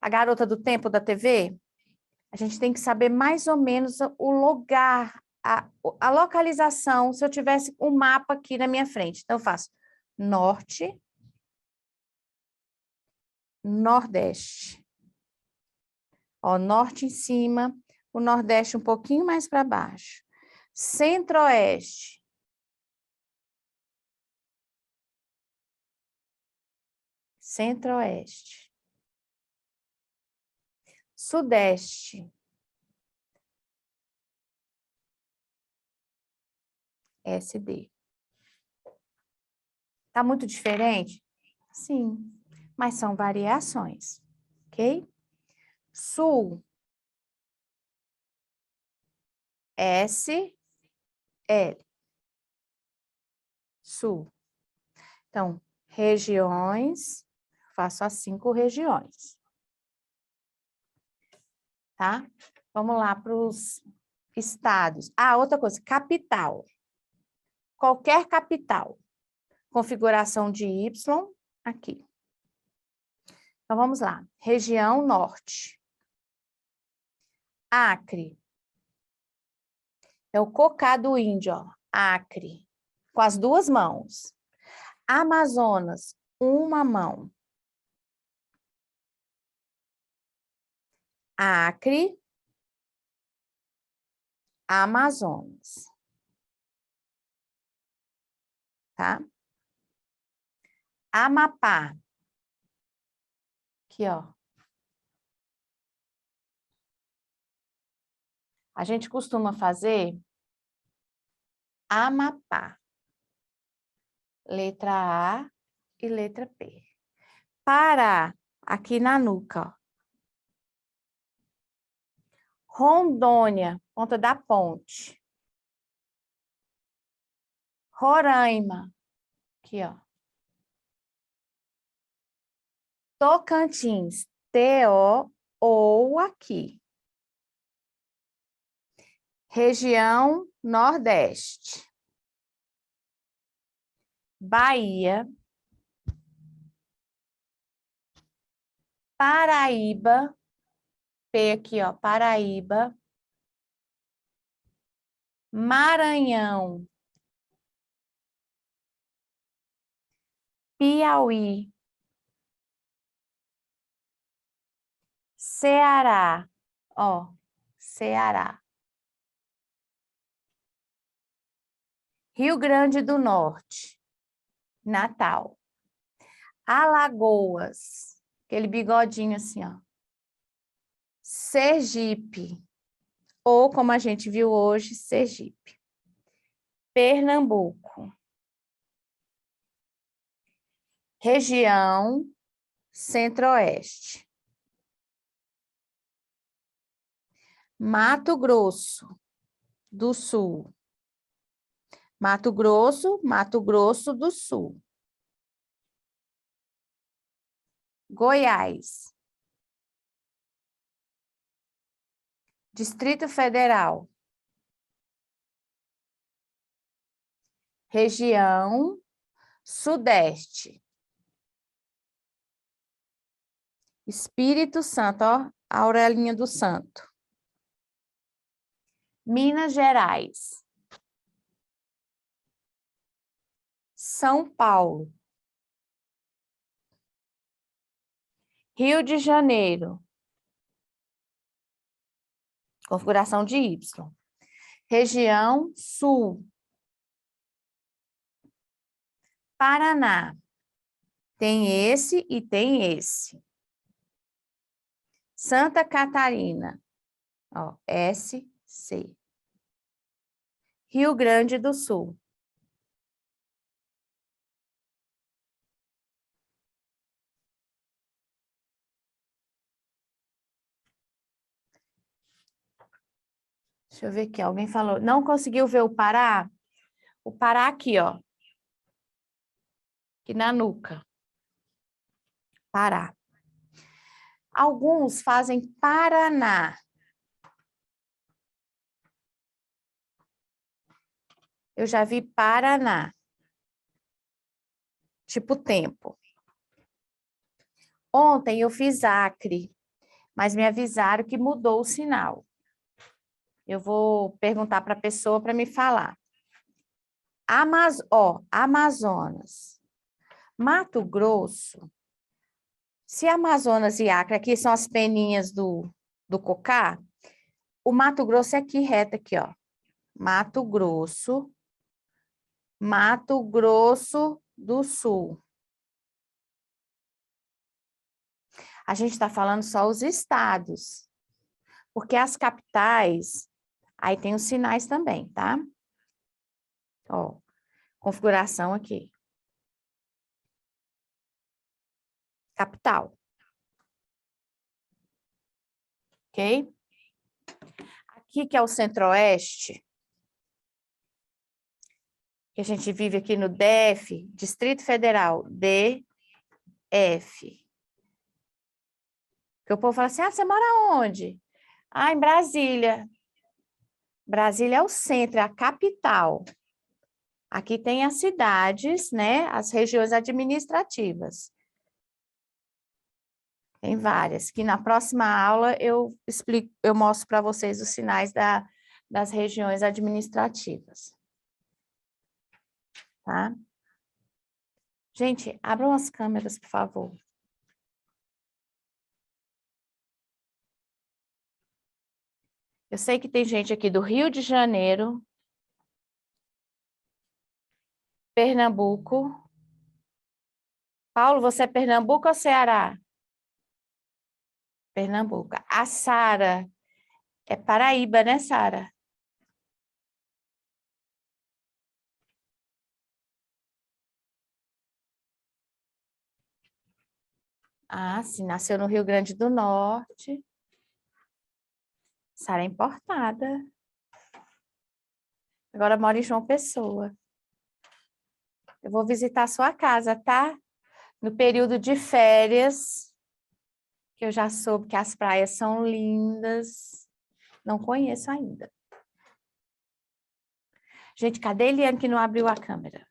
Garota do Tempo da TV, a gente tem que saber mais ou menos o lugar, a localização, se eu tivesse um mapa aqui na minha frente. Então, eu faço norte, nordeste. Ó, norte em cima, o nordeste um pouquinho mais para baixo. Centro-oeste. Centro-oeste. Sudeste. SD. Tá muito diferente? Sim, mas são variações, ok? Sul. S, L. Sul. Então, regiões, faço as 5 regiões. Tá? Vamos lá para os estados. Ah, outra coisa, capital. Qualquer capital. Configuração de Y, aqui. Então, vamos lá. Região norte. Acre. É o cocá do índio, ó. Acre. Com as 2 mãos. Amazonas, uma mão. Acre, Amazonas. Tá? Amapá. Aqui, ó. A gente costuma fazer Amapá. Letra A e letra P. Pará, aqui na nuca, ó. Rondônia, ponta da ponte. Roraima, aqui, ó. Tocantins, T-O ou aqui. Região Nordeste. Bahia. Paraíba. P aqui, ó, Paraíba. Maranhão. Piauí. Ceará, ó, Ceará. Rio Grande do Norte, Natal. Alagoas, aquele bigodinho assim, ó. Sergipe, ou como a gente viu hoje, Sergipe. Pernambuco. Região Centro-Oeste. Mato Grosso do Sul. Mato Grosso do Sul. Goiás. Distrito Federal. Região Sudeste. Espírito Santo, ó, a Aurelinha do Santo. Minas Gerais. São Paulo. Rio de Janeiro. Configuração de Y. Região Sul. Paraná. Tem esse e tem esse. Santa Catarina. Ó, SC. Rio Grande do Sul. Deixa eu ver aqui, alguém falou. Não conseguiu ver o Pará? O Pará aqui, ó. Aqui na nuca. Pará. Alguns fazem Paraná. Eu já vi Paraná. Tipo tempo. Ontem eu fiz Acre, mas me avisaram que mudou o sinal. Eu vou perguntar para a pessoa para me falar. Amazonas. Mato Grosso. Se Amazonas e Acre aqui são as peninhas do cocá, o Mato Grosso é aqui, reto aqui, ó. Mato Grosso do Sul. A gente está falando só os estados, porque as capitais, aí tem os sinais também, tá? Ó, configuração aqui. Capital. Ok? Aqui que é o Centro-Oeste, que a gente vive aqui no DF, Distrito Federal, DF. Que o povo fala assim, você mora onde? Em Brasília. Brasília é o centro, é a capital. Aqui tem as cidades, né? As regiões administrativas. Tem várias, que na próxima aula eu explico, eu mostro para vocês os sinais das regiões administrativas. Tá? Gente, abram as câmeras, por favor. Eu sei que tem gente aqui do Rio de Janeiro, Pernambuco. Paulo, você é Pernambuco ou Ceará? Pernambuco. A Sara é Paraíba, né, Sara? Sim, nasceu no Rio Grande do Norte. Sara é importada. Agora mora em João Pessoa. Eu vou visitar a sua casa, tá? No período de férias, que eu já soube que as praias são lindas. Não conheço ainda. Gente, cadê a Eliane que não abriu a câmera?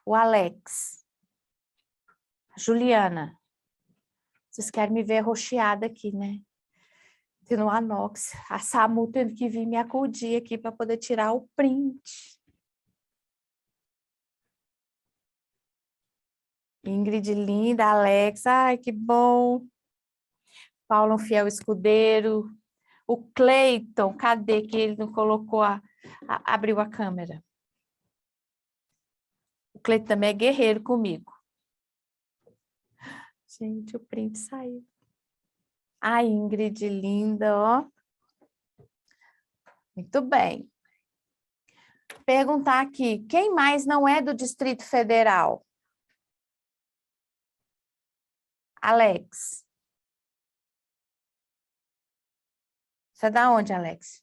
O Alex. A Juliana. Vocês querem me ver rocheada aqui, né? Tendo um anox. A Samu tendo que vir me acudir aqui para poder tirar o print. Ingrid linda, Alex. Ai, que bom. Paulo, um fiel escudeiro. O Cleiton, cadê que ele não colocou abriu a câmera? O Cleiton também é guerreiro comigo. Gente, o print saiu. A Ingrid, linda, ó. Muito bem. Perguntar aqui, quem mais não é do Distrito Federal? Alex. Você é da onde, Alex?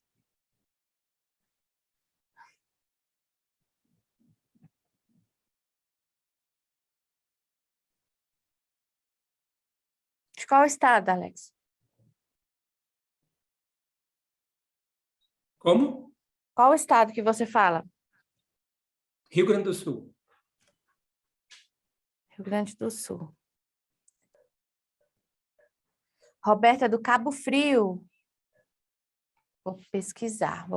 De qual estado, Alex? Como? Qual estado que você fala? Rio Grande do Sul. Rio Grande do Sul. Roberta, do Cabo Frio. Vou pesquisar.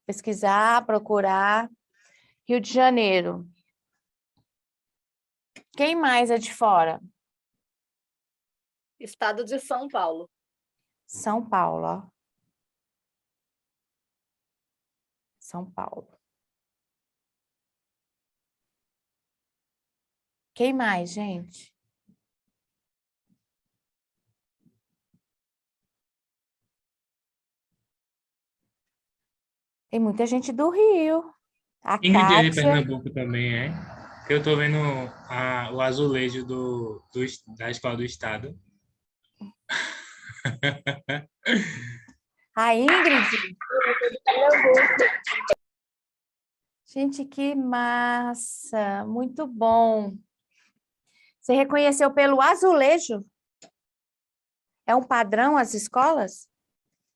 Pesquisar, procurar. Rio de Janeiro. Quem mais é de fora? Estado de São Paulo. São Paulo, ó. São Paulo. Quem mais, gente? Tem muita gente do Rio. A Ingrid é de Kátia. Pernambuco também, é? Que eu tô vendo o azulejo da Escola do Estado. A Ingrid. Gente, que massa! Muito bom. Você reconheceu pelo azulejo? É um padrão as escolas?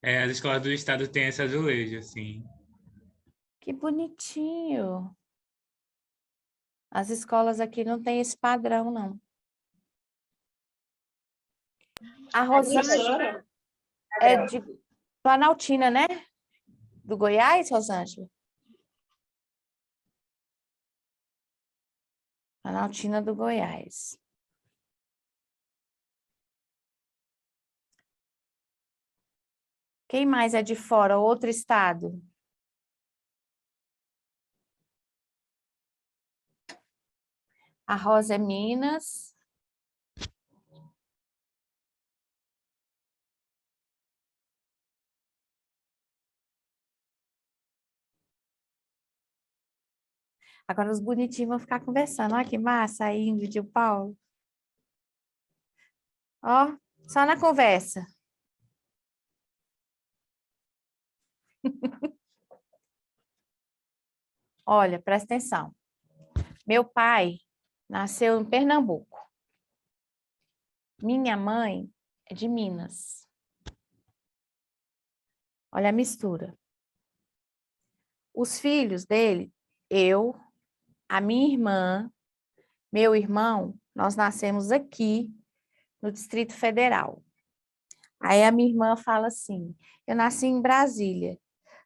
É, as escolas do Estado têm esse azulejo, assim. Que bonitinho. As escolas aqui não têm esse padrão, não. A Rosângela é de Planaltina, né? Do Goiás, Rosângela? Planaltina do Goiás. Quem mais é de fora? Outro estado? A Rosa é Minas. Agora os bonitinhos vão ficar conversando. Olha que massa, a Ingrid e o Paulo. Ó, só na conversa. Olha, presta atenção. Meu pai nasceu em Pernambuco. Minha mãe é de Minas. Olha a mistura. Os filhos dele, eu, a minha irmã, meu irmão, nós nascemos aqui no Distrito Federal. Aí a minha irmã fala assim, eu nasci em Brasília.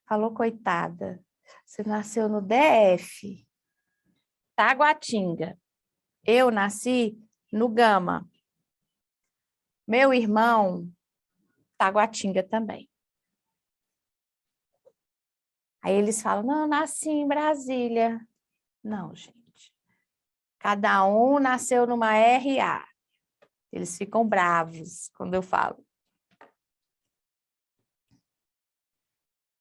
Falou, coitada, você nasceu no DF, Taguatinga. Eu nasci no Gama. Meu irmão, Taguatinga também. Aí eles falam, não, eu nasci em Brasília. Não, gente. Cada um nasceu numa RA. Eles ficam bravos quando eu falo.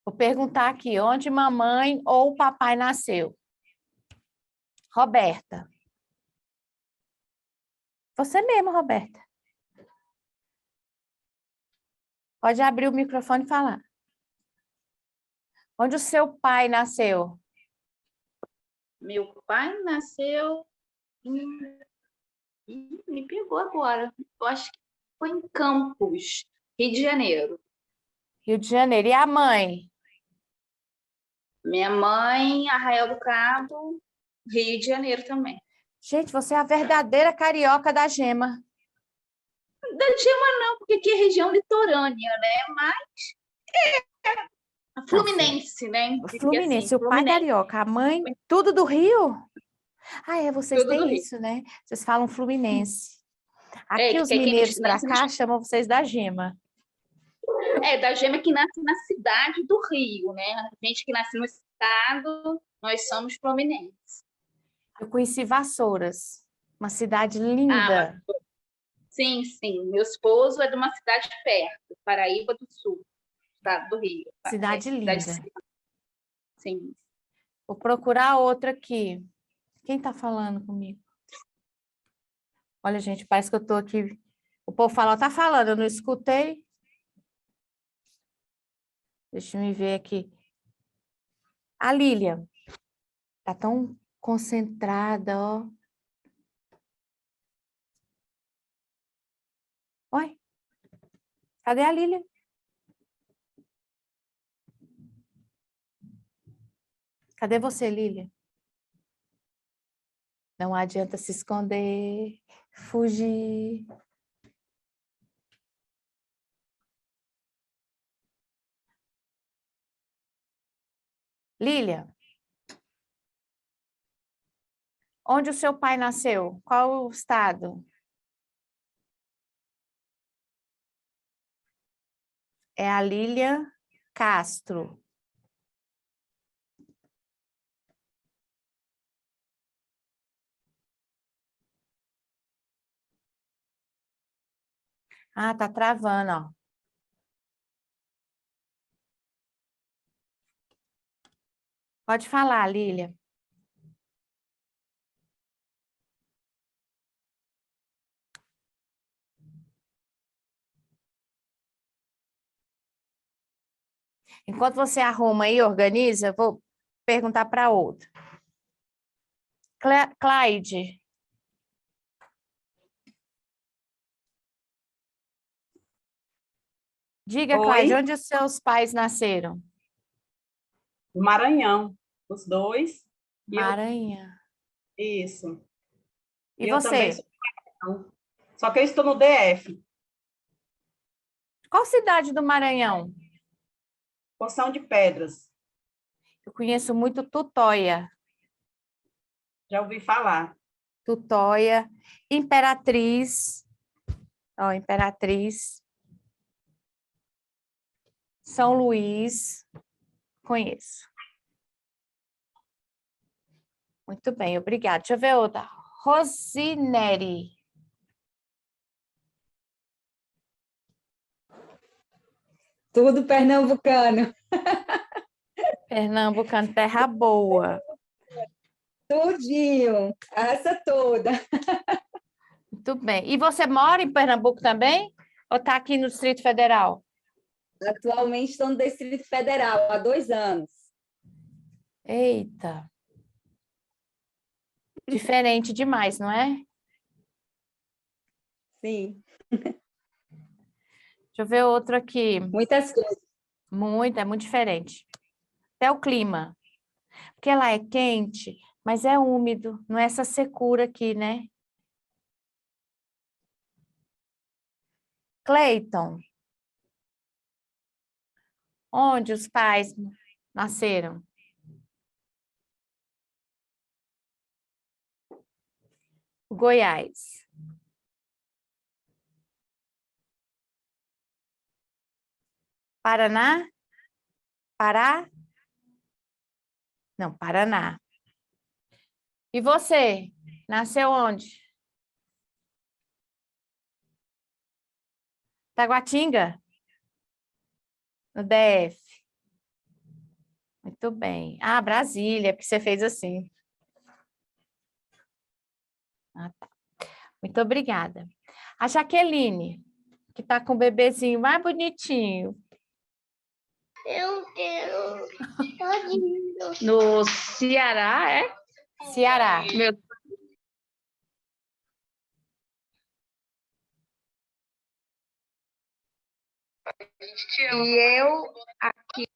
Vou perguntar aqui, onde mamãe ou papai nasceu? Roberta. Você mesmo, Roberta. Pode abrir o microfone e falar. Onde o seu pai nasceu? Meu pai nasceu me pegou agora. Eu acho que foi em Campos, Rio de Janeiro. Rio de Janeiro. E a mãe? Minha mãe, Arraial do Cabo, Rio de Janeiro também. Gente, você é a verdadeira carioca da Gema. Da Gema não, porque aqui é região litorânea, né? Mas é Fluminense, né? Fluminense, Assim, o pai carioca, a mãe, tudo do Rio? Ah, é, vocês Tudo do têm Rio. isso, né? Vocês falam Fluminense. Aqui os que aqui a mineiros gente para nasce cá chamam vocês da Gema. da Gema que nasce na cidade do Rio, né? A gente que nasce no estado, nós somos fluminenses. Eu conheci Vassouras, uma cidade linda. Sim, sim. Meu esposo é de uma cidade perto, Paraíba do Sul, estado do Rio. Cidade linda. Sim. Vou procurar outra aqui. Quem está falando comigo? Olha, gente, parece que eu estou aqui. O povo fala, tá falando, eu não escutei. Deixa eu me ver aqui. A Lília. Tá tão concentrada, ó. Oi? Cadê a Lília? Cadê você, Lília? Não adianta se esconder, fugir. Lília, onde o seu pai nasceu? Qual o estado? É a Lília Castro. Ah, tá travando, ó. Pode falar, Lília. Enquanto você arruma aí, organiza, eu vou perguntar para outra. Clyde. Diga, Oi? Clyde, onde os seus pais nasceram? Do Maranhão, os dois. E eu- Maranhão. Isso. E eu também você? sou do Maranhão. Só que eu estou no DF, Qual cidade do Maranhão? Poção de Pedras. Eu conheço muito Tutóia. Já ouvi falar. Tutóia, Imperatriz. Ó, Imperatriz. São Luís. Conheço. Muito bem, obrigada. Deixa eu ver outra. Rosineri. Tudo pernambucano. Pernambucano, terra boa. Tudinho. Essa toda. Muito bem. E você mora em Pernambuco também? Ou está aqui no Distrito Federal? Atualmente estou no Distrito Federal, há 2 anos. Eita. Diferente demais, não é? Sim. Deixa eu ver outro aqui. Muitas coisas. É muito diferente. Até o clima. Porque lá é quente, mas é úmido. Não é essa secura aqui, né? Cleiton. Onde os pais nasceram? Goiás. Paraná? Pará? Não, Paraná. E você? Nasceu onde? Taguatinga? No DF. Muito bem. Ah, Brasília, porque você fez assim. Ah, tá. Muito obrigada. A Jaqueline, que está com o bebezinho mais bonitinho. Meu Deus. Tadinho. No Ceará, é? Ceará. Meu... E eu aqui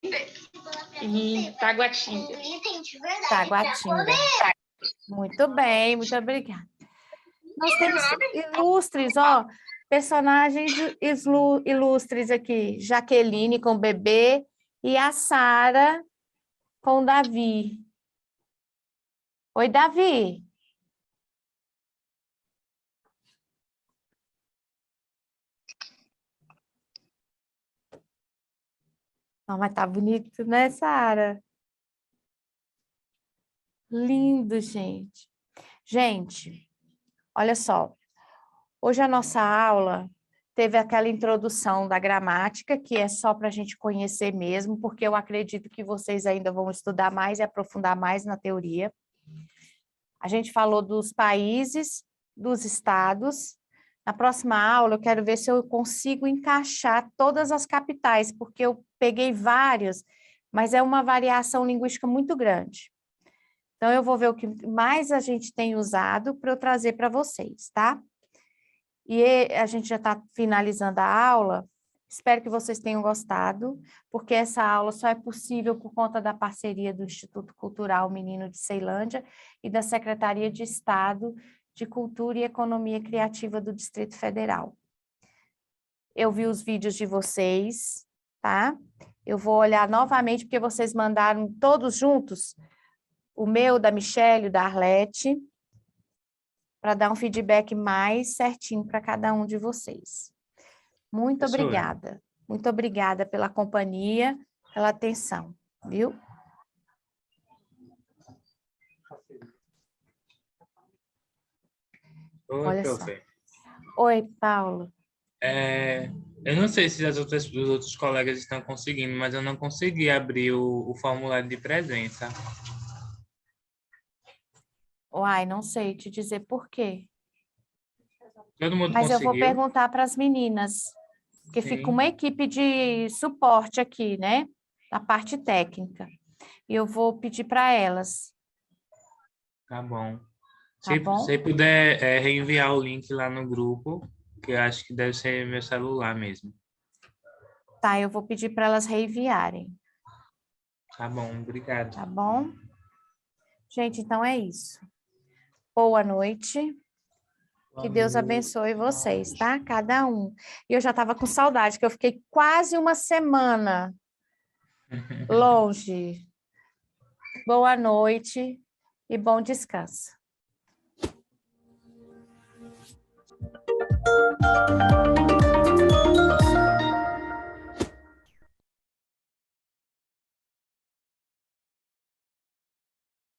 em Taguatinga. Taguatinga. Muito bem, muito obrigada. Nós temos ilustres, ó, personagens ilustres aqui. Jaqueline com o bebê e a Sara com o Davi. Oi, Davi. Não, mas tá bonito, né, Sara? Lindo, gente. Gente, olha só. Hoje a nossa aula teve aquela introdução da gramática, que é só para a gente conhecer mesmo, porque eu acredito que vocês ainda vão estudar mais e aprofundar mais na teoria. A gente falou dos países, dos estados. Na próxima aula, eu quero ver se eu consigo encaixar todas as capitais, porque eu peguei várias, mas é uma variação linguística muito grande. Então, eu vou ver o que mais a gente tem usado para eu trazer para vocês, tá? E a gente já está finalizando a aula. Espero que vocês tenham gostado, porque essa aula só é possível por conta da parceria do Instituto Cultural Menino de Ceilândia e da Secretaria de Estado de Cultura e Economia Criativa do Distrito Federal. Eu vi os vídeos de vocês, tá? Eu vou olhar novamente, porque vocês mandaram todos juntos, o meu, da Michelle, da Arlete, para dar um feedback mais certinho para cada um de vocês. Muito obrigada. Muito obrigada pela companhia, pela atenção, viu? Oi, Olha profe. só. Oi, Paulo. Eu não sei se os outros colegas estão conseguindo, mas eu não consegui abrir o formulário de presença. Uai, não sei te dizer por quê. Todo mundo Mas eu vou conseguiu? perguntar para as meninas, porque Sim. fica uma equipe de suporte aqui, né? Da parte técnica. E eu vou pedir para elas. Tá bom. Tá Se bom? você puder reenviar o link lá no grupo, que eu acho que deve ser meu celular mesmo. Tá, eu vou pedir para elas reenviarem. Tá bom, obrigado. Tá bom? Gente, então é isso. Boa noite. Que Deus abençoe vocês, tá? Cada um. E eu já estava com saudade, que eu fiquei quase uma semana longe. Boa noite e bom descanso.